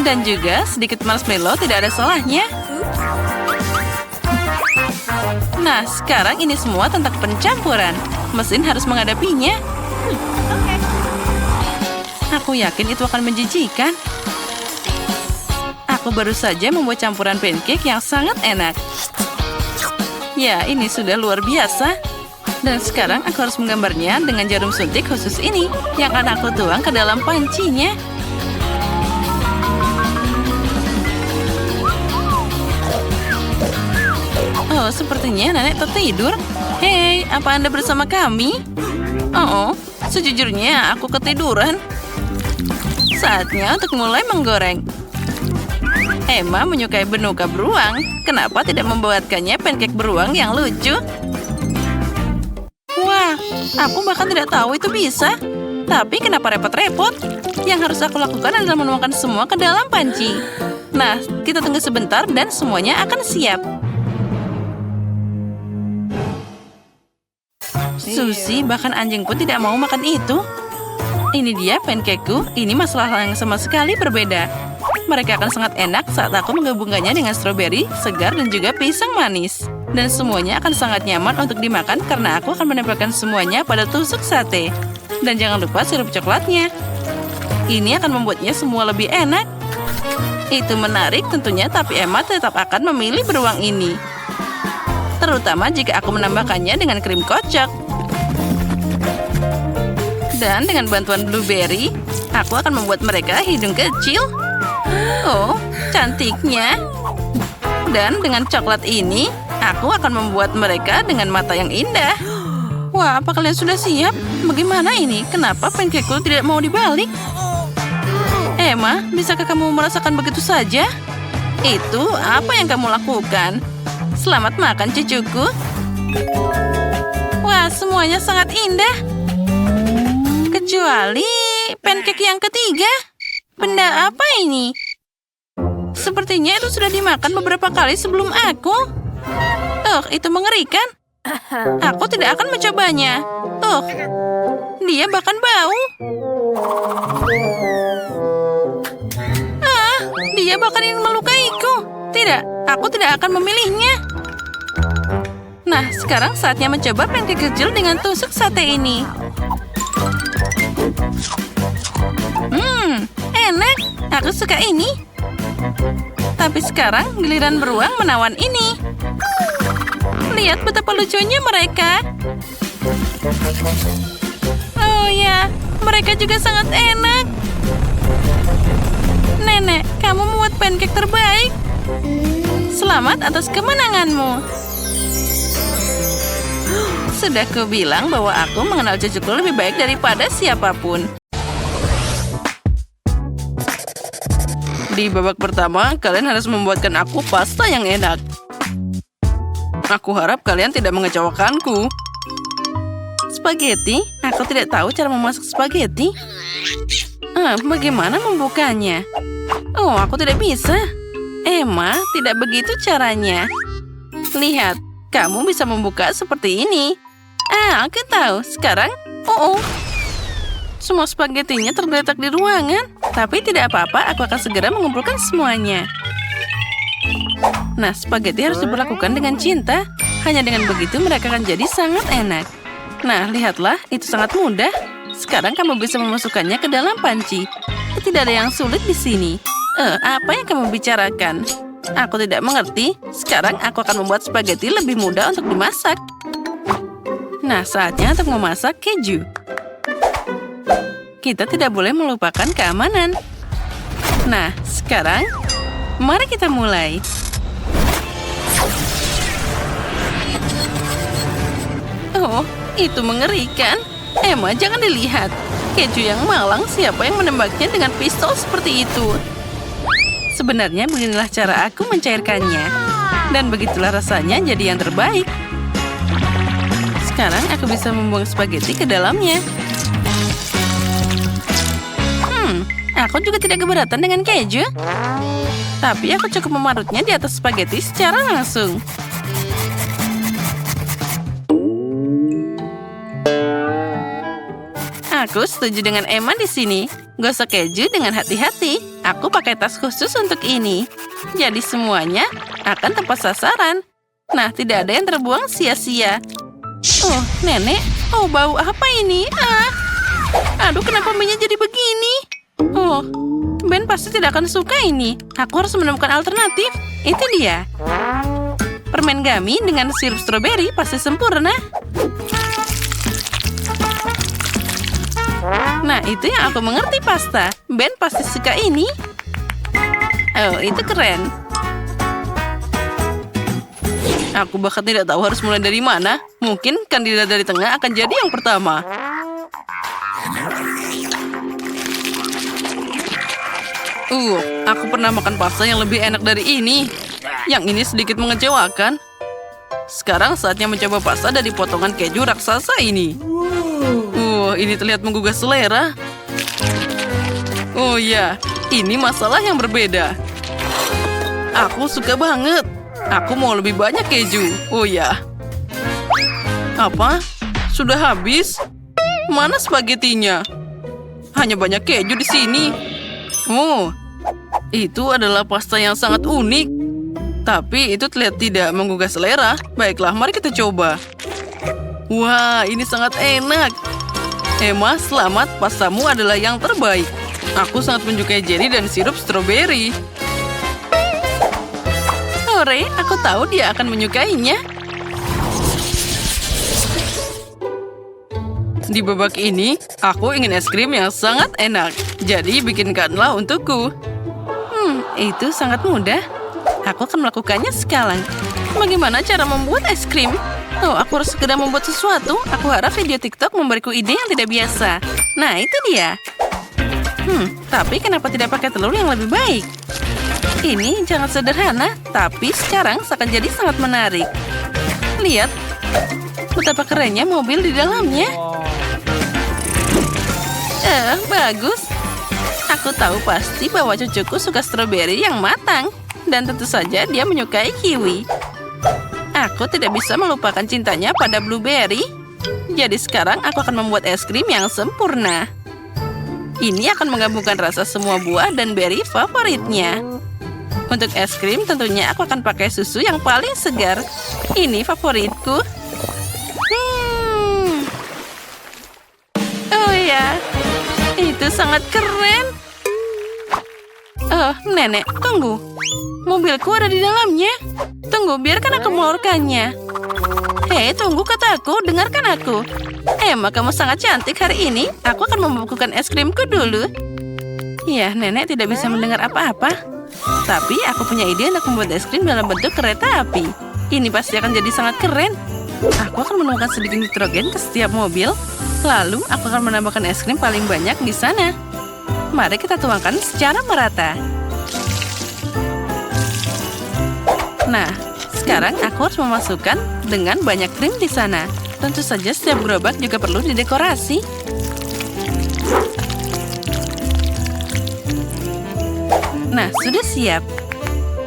Dan juga sedikit marshmallow tidak ada salahnya. Nah, sekarang ini semua tentang pencampuran. Mesin harus menghadapinya. Aku yakin itu akan menjijikan. Aku baru saja membuat campuran pancake yang sangat enak. Ya, ini sudah luar biasa. Dan sekarang aku harus menggambarnya dengan jarum suntik khusus ini yang akan aku tuang ke dalam pancinya. Oh, sepertinya nenek tertidur. Hei, apa Anda bersama kami? Oh, sejujurnya aku ketiduran. Saatnya untuk mulai menggoreng. Emma menyukai benuka beruang. Kenapa tidak membuatkannya pancake beruang yang lucu? Wah, aku bahkan tidak tahu itu bisa. Tapi kenapa repot-repot? Yang harus aku lakukan adalah menuangkan semua ke dalam panci. Nah, kita tunggu sebentar dan semuanya akan siap. Susie, bahkan anjing pun tidak mau makan itu. Ini dia pancakeku. Ini masalah yang sama sekali berbeda. Mereka akan sangat enak saat aku menggabungkannya dengan stroberi, segar, dan juga pisang manis. Dan semuanya akan sangat nyaman untuk dimakan karena aku akan menempelkan semuanya pada tusuk sate. Dan jangan lupa sirup coklatnya. Ini akan membuatnya semua lebih enak. Itu menarik tentunya, tapi Emma tetap akan memilih beruang ini. Terutama jika aku menambahkannya dengan krim kocok. Dan dengan bantuan blueberry, aku akan membuat mereka hidung kecil. Oh, cantiknya. Dan dengan coklat ini, aku akan membuat mereka dengan mata yang indah. Wah, apa kalian sudah siap? Bagaimana ini? Kenapa pancakeku tidak mau dibalik? Emma, bisakah kamu merasakan begitu saja? Itu apa yang kamu lakukan? Selamat makan, cucuku. Wah, semuanya sangat indah. Kecuali pancake yang ketiga. Benda apa ini? Sepertinya itu sudah dimakan beberapa kali sebelum aku. Itu mengerikan. Aku tidak akan mencobanya. Dia bahkan bau. Dia bahkan ingin melukaiku. Tidak, aku tidak akan memilihnya. Nah, sekarang saatnya mencoba pancake kecil dengan tusuk sate ini. Enak. Aku suka ini. Tapi sekarang giliran beruang menawan ini. Lihat betapa lucunya mereka. Oh ya, mereka juga sangat enak. Nenek, kamu membuat pancake terbaik. Selamat atas kemenanganmu. Sudah kubilang bahwa aku mengenal cucuku lebih baik daripada siapapun. Di babak pertama, kalian harus membuatkan aku pasta yang enak. Aku harap kalian tidak mengecewakanku. Spaghetti? Aku tidak tahu cara memasak spaghetti. Bagaimana membukanya? Aku tidak bisa. Emma, tidak begitu caranya. Lihat, kamu bisa membuka seperti ini. Aku tahu. Sekarang, semua spagettinya tergeletak di ruangan. Tapi tidak apa-apa, aku akan segera mengumpulkan semuanya. Nah, spaghetti harus diperlakukan dengan cinta. Hanya dengan begitu mereka akan jadi sangat enak. Nah, lihatlah, itu sangat mudah. Sekarang kamu bisa memasukkannya ke dalam panci. Tidak ada yang sulit di sini. Apa yang kamu bicarakan? Aku tidak mengerti. Sekarang aku akan membuat spaghetti lebih mudah untuk dimasak. Nah, saatnya untuk memasak keju. Kita tidak boleh melupakan keamanan. Nah, sekarang mari kita mulai. Itu mengerikan. Emma, jangan dilihat. Keju yang malang, siapa yang menembaknya dengan pistol seperti itu? Sebenarnya beginilah cara aku mencairkannya. Dan begitulah rasanya jadi yang terbaik. Sekarang aku bisa membuang spaghetti ke dalamnya. Aku juga tidak keberatan dengan keju. Tapi aku cukup memarutnya di atas spaghetti secara langsung. Aku setuju dengan Emma di sini. Gosok keju dengan hati-hati. Aku pakai tas khusus untuk ini. Jadi semuanya akan tepat sasaran. Nah, tidak ada yang terbuang sia-sia. Nenek. Bau apa ini? Aduh, kenapa minyak jadi begini? Ben pasti tidak akan suka ini. Aku harus menemukan alternatif. Itu dia. Permen gummy dengan sirup stroberi pasti sempurna. Nah, itu yang aku mengerti pasta. Ben pasti suka ini. Itu keren. Aku bahkan tidak tahu harus mulai dari mana. Mungkin kandidat dari tengah akan jadi yang pertama. Aku pernah makan pasta yang lebih enak dari ini. Yang ini sedikit mengecewakan. Sekarang saatnya mencoba pasta dari potongan keju raksasa ini. Ini terlihat menggugah selera. Ya, ini masalah yang berbeda. Aku suka banget. Aku mau lebih banyak keju. Ya. Apa? Sudah habis? Mana spagettinya? Hanya banyak keju di sini. Itu adalah pasta yang sangat unik. Tapi itu terlihat tidak menggugah selera. Baiklah, mari kita coba. Wah, ini sangat enak. Emma, selamat. Pastamu adalah yang terbaik. Aku sangat menyukai jelly dan sirup stroberi. Hore, aku tahu dia akan menyukainya. Di babak ini, aku ingin es krim yang sangat enak. Jadi, bikinkanlah untukku. Itu sangat mudah. Aku akan melakukannya sekarang. Bagaimana cara membuat es krim? Oh, aku harus segera membuat sesuatu. Aku harap video TikTok memberiku ide yang tidak biasa. Nah, itu dia. Tapi kenapa tidak pakai telur yang lebih baik? Ini sangat sederhana, tapi sekarang akan jadi sangat menarik. Lihat, betapa kerennya mobil di dalamnya. Bagus. Aku tahu pasti bahwa cucuku suka stroberi yang matang. Dan tentu saja dia menyukai kiwi. Aku tidak bisa melupakan cintanya pada blueberry. Jadi sekarang aku akan membuat es krim yang sempurna. Ini akan menggabungkan rasa semua buah dan berry favoritnya. Untuk es krim tentunya aku akan pakai susu yang paling segar. Ini favoritku. Oh ya, itu sangat keren. Oh, nenek, tunggu. Mobilku ada di dalamnya. Tunggu, biarkan aku mengeluarkannya. Hei, tunggu kataku, dengarkan aku. Emma, kamu sangat cantik hari ini. Aku akan membekukan es krimku dulu. Ya, nenek tidak bisa mendengar apa-apa. Tapi aku punya ide untuk membuat es krim dalam bentuk kereta api. Ini pasti akan jadi sangat keren. Aku akan menemukan sedikit nitrogen ke setiap mobil. Lalu, aku akan menambahkan es krim paling banyak di sana. Mari kita tuangkan secara merata. Nah, sekarang aku harus memasukkan dengan banyak krim di sana. Tentu saja setiap gerobak juga perlu didekorasi. Nah, sudah siap.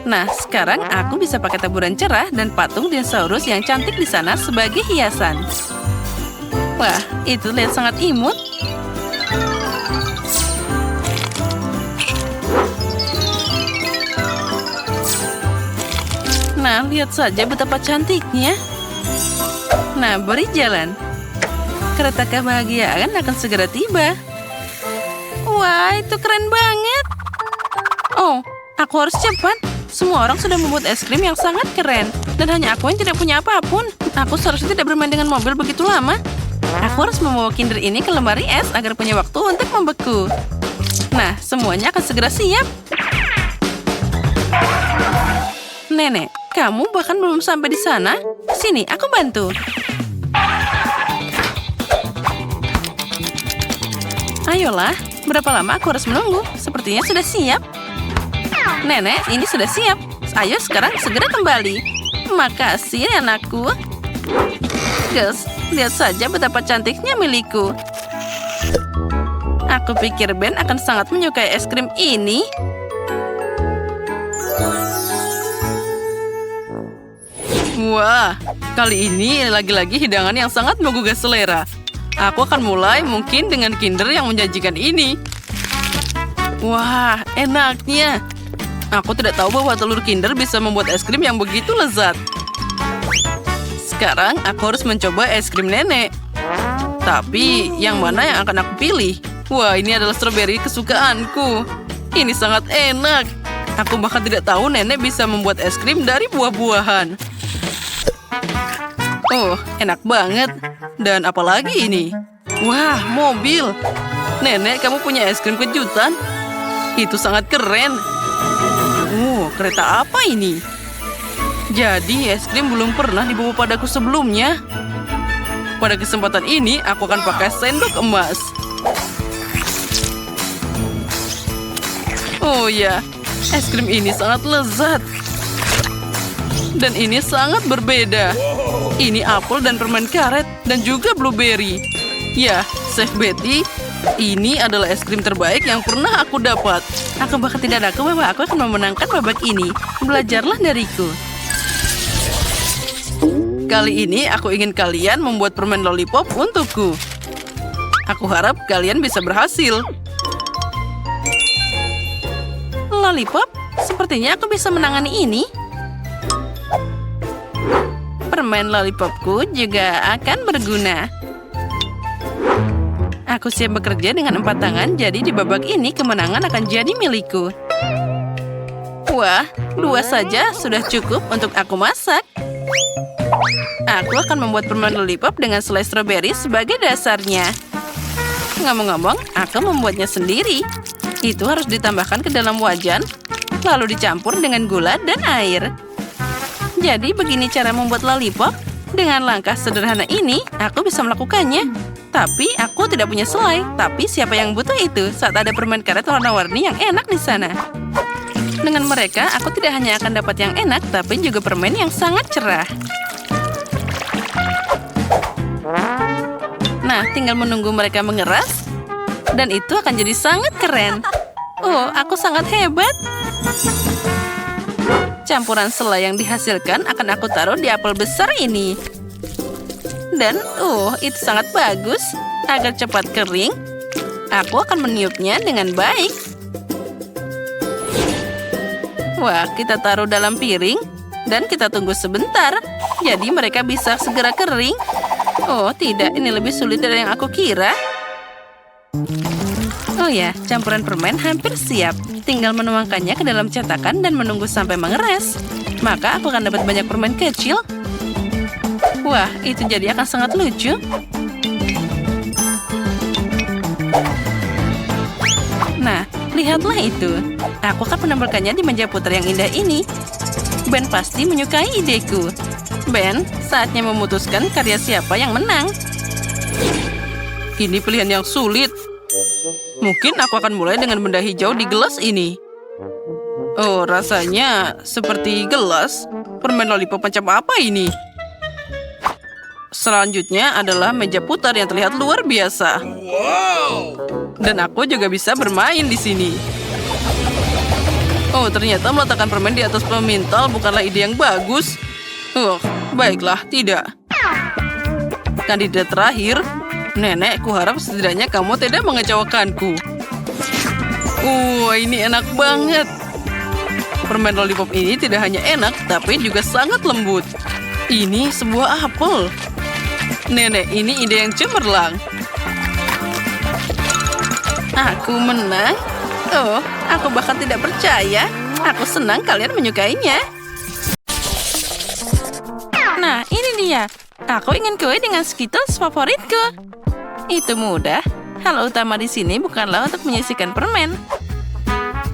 Nah, sekarang aku bisa pakai taburan cerah dan patung dinosaurus yang cantik di sana sebagai hiasan. Wah, itu lihat sangat imut. Nah, lihat saja betapa cantiknya. Nah, beri jalan. Kereta kebahagiaan akan segera tiba. Wah, itu keren banget. Oh, aku harus cepat. Semua orang sudah membuat es krim yang sangat keren. Dan hanya aku yang tidak punya apapun. Aku seharusnya tidak bermain dengan mobil begitu lama. Aku harus membawa Kinder ini ke lemari es agar punya waktu untuk membeku. Nah, semuanya akan segera siap. Nenek, kamu bahkan belum sampai di sana. Sini, aku bantu. Ayolah, berapa lama aku harus menunggu? Sepertinya sudah siap. Nenek, ini sudah siap. Ayo sekarang segera kembali. Makasih, anakku. Gus, lihat saja betapa cantiknya milikku. Aku pikir Ben akan sangat menyukai es krim ini. Wah, kali ini lagi-lagi hidangan yang sangat menggugah selera. Aku akan mulai mungkin dengan Kinder yang menjanjikan ini. Wah, enaknya. Aku tidak tahu bahwa telur Kinder bisa membuat es krim yang begitu lezat. Sekarang aku harus mencoba es krim nenek. Tapi yang mana yang akan aku pilih? Wah, ini adalah stroberi kesukaanku. Ini sangat enak. Aku bahkan tidak tahu nenek bisa membuat es krim dari buah-buahan. Oh, enak banget. Dan apalagi ini? Wah, mobil. Nenek, kamu punya es krim kejutan? Itu sangat keren. Kereta apa ini? Jadi, es krim belum pernah dibawa padaku sebelumnya. Pada kesempatan ini, aku akan pakai sendok emas. Oh ya, es krim ini sangat lezat. Dan ini sangat berbeda. Ini apel dan permen karet, dan juga blueberry. Ya, Chef Betty, ini adalah es krim terbaik yang pernah aku dapat. Aku bahkan tidak ragu bahwa aku akan memenangkan babak ini. Belajarlah dariku. Kali ini aku ingin kalian membuat permen lollipop untukku. Aku harap kalian bisa berhasil. Lollipop? Sepertinya aku bisa menangani ini. Permen lollipopku juga akan berguna. Aku siap bekerja dengan 4 tangan, jadi di babak ini kemenangan akan jadi milikku. Wah, 2 saja sudah cukup untuk aku masak. Aku akan membuat permen lollipop dengan selai stroberi sebagai dasarnya. Ngomong-ngomong, aku membuatnya sendiri. Itu harus ditambahkan ke dalam wajan. lalu dicampur dengan gula dan air. Jadi begini cara membuat lollipop. Dengan langkah sederhana ini, aku bisa melakukannya. Tapi aku tidak punya selai. Tapi siapa yang butuh itu saat ada permen karet warna-warni yang enak di sana? Dengan mereka, aku tidak hanya akan dapat yang enak, tapi juga permen yang sangat cerah. Nah, tinggal menunggu mereka mengeras. Dan itu akan jadi sangat keren. Oh, aku sangat hebat. Campuran selai yang dihasilkan akan aku taruh di apel besar ini. Dan, itu sangat bagus. Agar cepat kering, aku akan meniupnya dengan baik. Wah, kita taruh dalam piring. Dan kita tunggu sebentar. Jadi mereka bisa segera kering. Oh, tidak. Ini lebih sulit dari yang aku kira. Oh ya, campuran permen hampir siap. Tinggal menuangkannya ke dalam cetakan dan menunggu sampai mengeras. Maka aku akan dapat banyak permen kecil. Wah, itu jadi akan sangat lucu. Nah, lihatlah itu. Aku akan menempelkannya di meja putar yang indah ini. Ben pasti menyukai ideku. Ben, saatnya memutuskan karya siapa yang menang. Ini pilihan yang sulit. Mungkin aku akan mulai dengan benda hijau di gelas ini. Oh, rasanya seperti gelas. Permen lollipop macam apa ini? Selanjutnya adalah meja putar yang terlihat luar biasa. Dan aku juga bisa bermain di sini. Oh, ternyata meletakkan permen di atas pemintal bukanlah ide yang bagus. Oh, baiklah, tidak. Kandidat terakhir. Nenek, kuharap setidaknya kamu tidak mengecewakanku. Ini enak banget. Permen lollipop ini tidak hanya enak, tapi juga sangat lembut. Ini sebuah apel. Nenek, ini ide yang cemerlang. Aku menang. Oh, aku bahkan tidak percaya. Aku senang kalian menyukainya. Nah, ini dia. Aku ingin kue dengan Skittles favoritku. Itu mudah. Hal utama di sini bukanlah untuk menyisihkan permen.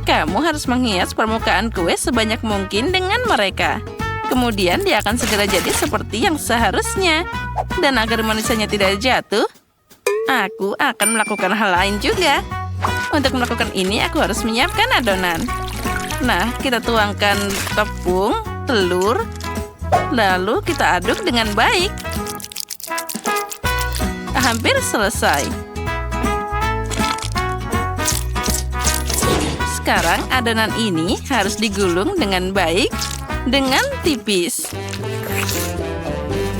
Kamu harus menghias permukaan kue sebanyak mungkin dengan mereka. Kemudian dia akan segera jadi seperti yang seharusnya. Dan agar manisnya tidak jatuh, aku akan melakukan hal lain juga. Untuk melakukan ini, aku harus menyiapkan adonan. Nah, kita tuangkan tepung, telur, lalu kita aduk dengan baik. Hampir selesai. Sekarang adonan ini harus digulung dengan baik, dengan tipis.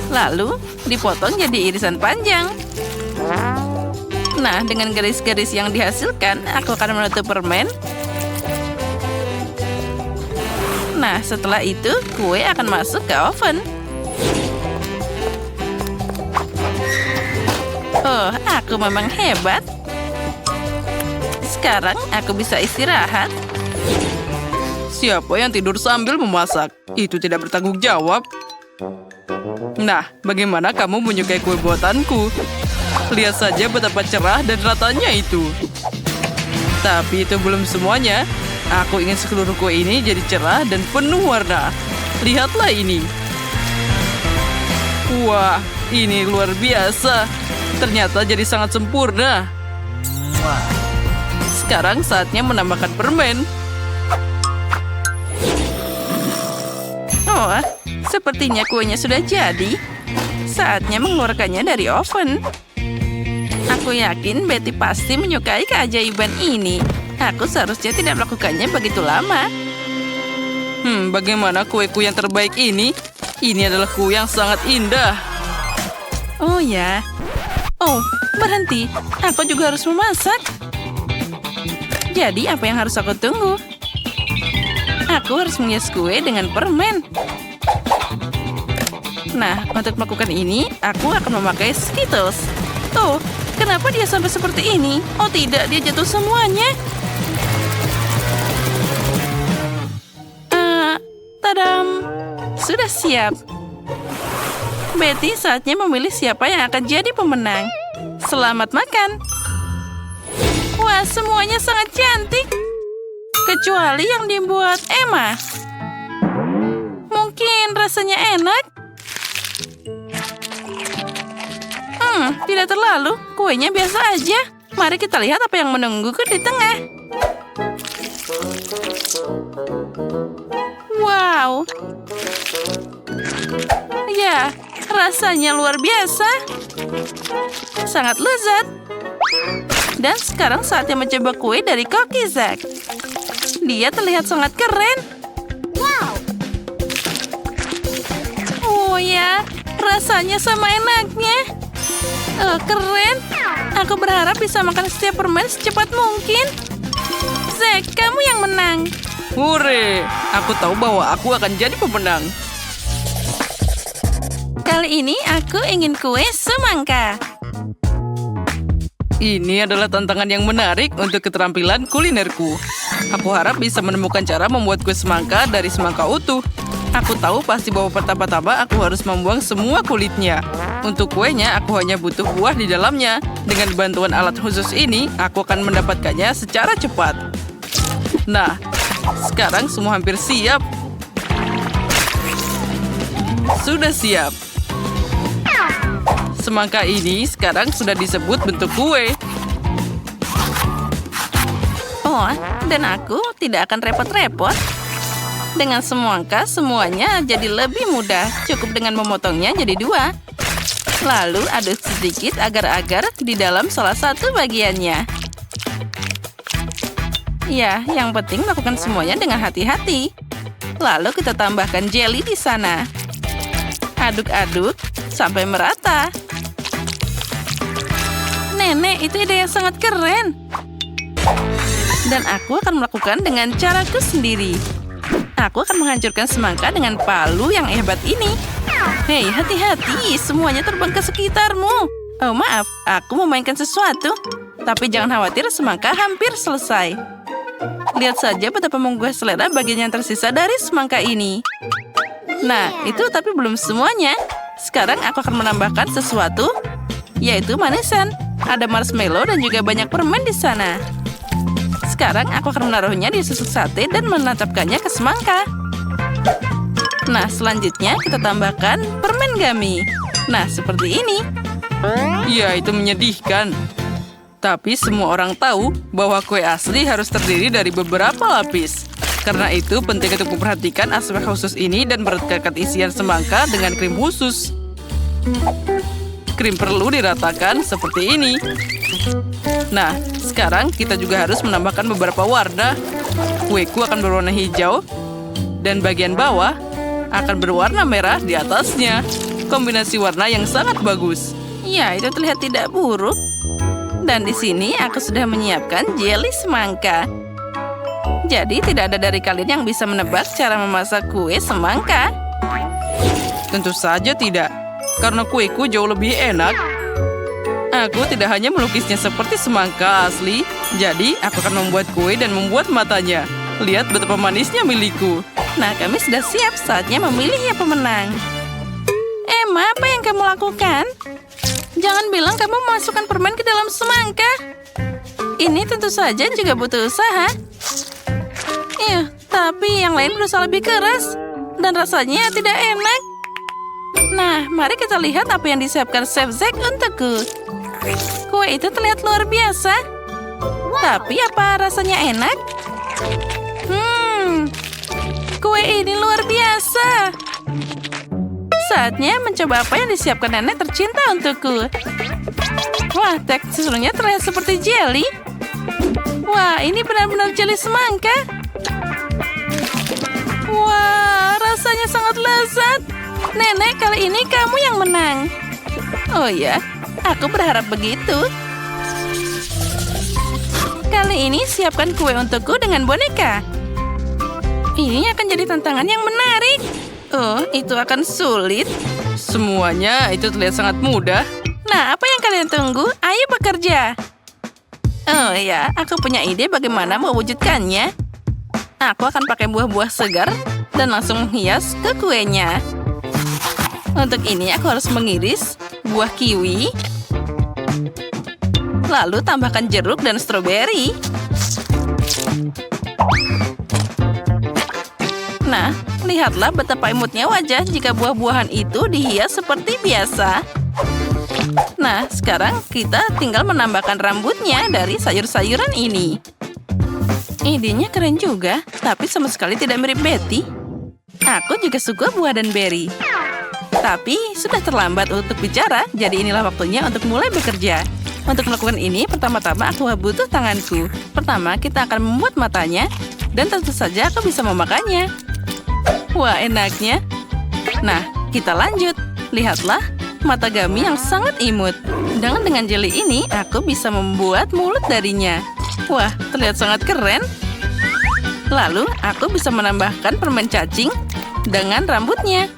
Lalu dipotong jadi irisan panjang. Nah, dengan garis-garis yang dihasilkan, aku akan menutup permen. Nah, setelah itu, kue akan masuk ke oven. Oh, aku memang hebat. Sekarang aku bisa istirahat. Siapa yang tidur sambil memasak? Itu tidak bertanggung jawab. Nah, bagaimana kamu menyukai kue buatanku? Lihat saja betapa cerah dan ratanya itu. Tapi itu belum semuanya. Aku ingin seluruh kue ini jadi cerah dan penuh warna. Lihatlah ini. Wah, ini luar biasa. Ternyata jadi sangat sempurna. Sekarang saatnya menambahkan permen. Oh, sepertinya kuenya sudah jadi. Saatnya mengeluarkannya dari oven. Aku yakin Betty pasti menyukai keajaiban ini. Aku seharusnya tidak melakukannya begitu lama. Bagaimana kueku yang terbaik ini? Ini adalah kue yang sangat indah. Oh ya. Oh, berhenti. Aku juga harus memasak. Jadi, apa yang harus aku tunggu? Aku harus menghias kue dengan permen. Nah, untuk melakukan ini, aku akan memakai Skittles. Oh, kenapa dia sampai seperti ini? Oh tidak, dia jatuh semuanya. Tadam! Sudah siap. Betty, saatnya memilih siapa yang akan jadi pemenang. Selamat makan. Wah, semuanya sangat cantik. kecuali yang dibuat Emma. Mungkin rasanya enak. Tidak terlalu. Kuenya biasa aja. Mari kita lihat apa yang menungguku di tengah. Wow. Ya, rasanya luar biasa. Sangat lezat. Dan sekarang saatnya mencoba kue dari Koki Zack. Dia terlihat sangat keren. Oh ya, rasanya sama enaknya. Keren. Aku berharap bisa makan setiap permen secepat mungkin. Zack, kamu yang menang. Hore! Aku tahu bahwa aku akan jadi pemenang. Kali ini aku ingin kue semangka. Ini adalah tantangan yang menarik untuk keterampilan kulinerku. Aku harap bisa menemukan cara membuat kue semangka dari semangka utuh. Aku tahu pasti bahwa pertama-tama aku harus membuang semua kulitnya. Untuk kuenya, aku hanya butuh buah di dalamnya. Dengan bantuan alat khusus ini, aku akan mendapatkannya secara cepat. Nah, sekarang semua hampir siap. Sudah siap. Semangka ini sekarang sudah disebut bentuk kue. Oh, dan aku tidak akan repot-repot. Dengan semangka, semuanya jadi lebih mudah. Cukup dengan memotongnya jadi 2. Lalu aduk sedikit agar-agar di dalam salah satu bagiannya. Ya, yang penting lakukan semuanya dengan hati-hati. Lalu kita tambahkan jelly di sana. Aduk-aduk sampai merata. Nenek, itu ide yang sangat keren. Dan aku akan melakukan dengan caraku sendiri. Aku akan menghancurkan semangka dengan palu yang hebat ini. Hei, hati-hati, semuanya terbang ke sekitarmu. Oh, maaf, aku memainkan sesuatu. Tapi jangan khawatir, semangka hampir selesai. Lihat saja betapa menggugah selera bagian yang tersisa dari semangka ini. Nah, itu tapi belum semuanya. Sekarang aku akan menambahkan sesuatu, yaitu manisan. Ada marshmallow dan juga banyak permen di sana. Sekarang aku akan menaruhnya di susu sate dan menancapkannya ke semangka. Nah, selanjutnya kita tambahkan permen gummy. Nah, seperti ini. Ya, itu menyedihkan. Tapi semua orang tahu bahwa kue asli harus terdiri dari beberapa lapis. Karena itu penting untuk memperhatikan aspek khusus ini dan merekatkan isian semangka dengan krim khusus. Krim perlu diratakan seperti ini. Nah, sekarang kita juga harus menambahkan beberapa warna. Kueku akan berwarna hijau dan bagian bawah akan berwarna merah di atasnya. Kombinasi warna yang sangat bagus. Ya, itu terlihat tidak buruk. Dan di sini aku sudah menyiapkan jelly semangka. Jadi tidak ada dari kalian yang bisa menebak cara memasak kue semangka. Tentu saja tidak, karena kueku jauh lebih enak. Aku tidak hanya melukisnya seperti semangka asli, jadi aku akan membuat kue dan membuat matanya. Lihat betapa manisnya milikku. Nah, kami sudah siap, saatnya memilih yang pemenang. Emma, apa yang kamu lakukan? Jangan bilang kamu memasukkan permen ke dalam semangka. Ini tentu saja juga butuh usaha. Tapi yang lain berusaha lebih keras. Dan rasanya tidak enak. Nah, mari kita lihat apa yang disiapkan Chef Zack untukku. Kue itu terlihat luar biasa. Tapi apa rasanya enak? Kue ini luar biasa. Saatnya mencoba apa yang disiapkan nenek tercinta untukku. Wah, teksturnya terlihat seperti jelly. Wah, ini benar-benar jelly semangka. Wah, rasanya sangat lezat. Nenek, kali ini kamu yang menang. Oh ya, aku berharap begitu. Kali ini siapkan kue untukku dengan boneka. Ini akan jadi tantangan yang menarik. Oh, itu akan sulit. Semuanya itu terlihat sangat mudah. Nah, apa yang kalian tunggu? Ayo bekerja. Oh ya, aku punya ide bagaimana mewujudkannya. Aku akan pakai buah-buah segar dan langsung menghias ke kuenya. Untuk ini aku harus mengiris buah kiwi. Lalu tambahkan jeruk dan stroberi. Nah, lihatlah betapa imutnya wajah jika buah-buahan itu dihias seperti biasa. Nah, sekarang kita tinggal menambahkan rambutnya dari sayur-sayuran ini. Idenya keren juga, tapi sama sekali tidak mirip Betty. Aku juga suka buah dan berry. Tapi sudah terlambat untuk bicara, jadi inilah waktunya untuk mulai bekerja. Untuk melakukan ini, pertama-tama aku butuh tanganku. Pertama, kita akan membuat matanya, dan tentu saja aku bisa memakannya. Wah, enaknya. Nah, kita lanjut. Lihatlah, mata Gummy yang sangat imut. Dengan jeli ini, aku bisa membuat mulut darinya. Wah, terlihat sangat keren. Lalu, aku bisa menambahkan permen cacing dengan rambutnya.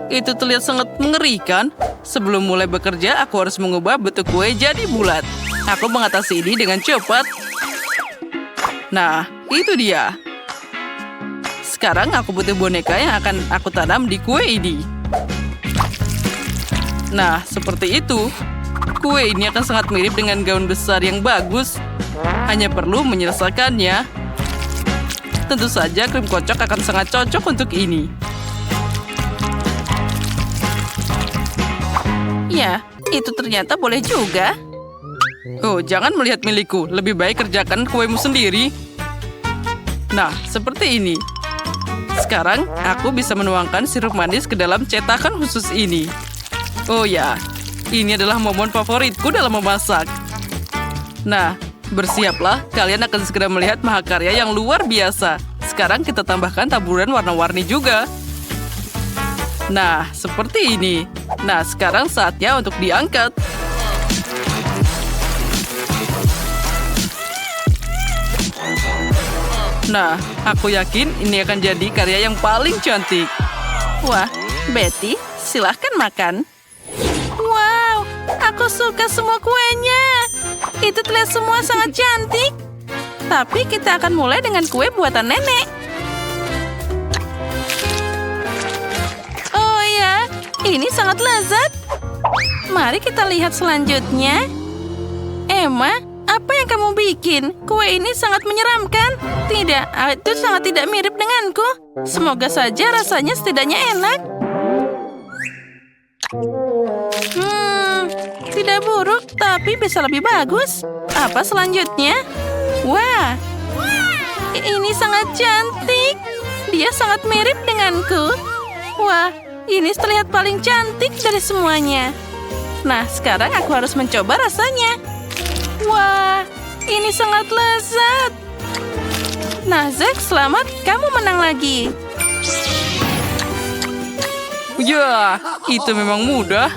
Itu terlihat sangat mengerikan. Sebelum mulai bekerja, aku harus mengubah bentuk kue jadi bulat. Aku mengatasi ini dengan cepat. Nah, itu dia. Sekarang aku butuh boneka yang akan aku tanam di kue ini. Nah, seperti itu. Kue ini akan sangat mirip dengan gaun besar yang bagus. Hanya perlu menyelesaikannya. Tentu saja krim kocok akan sangat cocok untuk ini. Ya, itu ternyata boleh juga. Oh, jangan melihat milikku. Lebih baik kerjakan kuemu sendiri. Nah, seperti ini. Sekarang, aku bisa menuangkan sirup manis ke dalam cetakan khusus ini. Oh ya, ini adalah momen favoritku dalam memasak. Nah, bersiaplah. Kalian akan segera melihat mahakarya yang luar biasa. Sekarang kita tambahkan taburan warna-warni juga. Nah, seperti ini. Nah, sekarang saatnya untuk diangkat. Nah, aku yakin ini akan jadi karya yang paling cantik. Wah, Betty, silahkan makan. Wow, aku suka semua kuenya. Itu terlihat semua sangat cantik. Tapi kita akan mulai dengan kue buatan nenek. Oh ya, ini sangat lezat. Mari kita lihat selanjutnya. Emma, apa yang kamu bikin? Kue ini sangat menyeramkan. Tidak, itu sangat tidak mirip denganku. Semoga saja rasanya setidaknya enak. Tidak buruk, tapi bisa lebih bagus. Apa selanjutnya? Wah, ini sangat cantik. Dia sangat mirip denganku. Wah, ini terlihat paling cantik dari semuanya. Nah, sekarang aku harus mencoba rasanya. Wah, ini sangat lezat. Nah, Zack, selamat. Kamu menang lagi. Ya, itu memang mudah.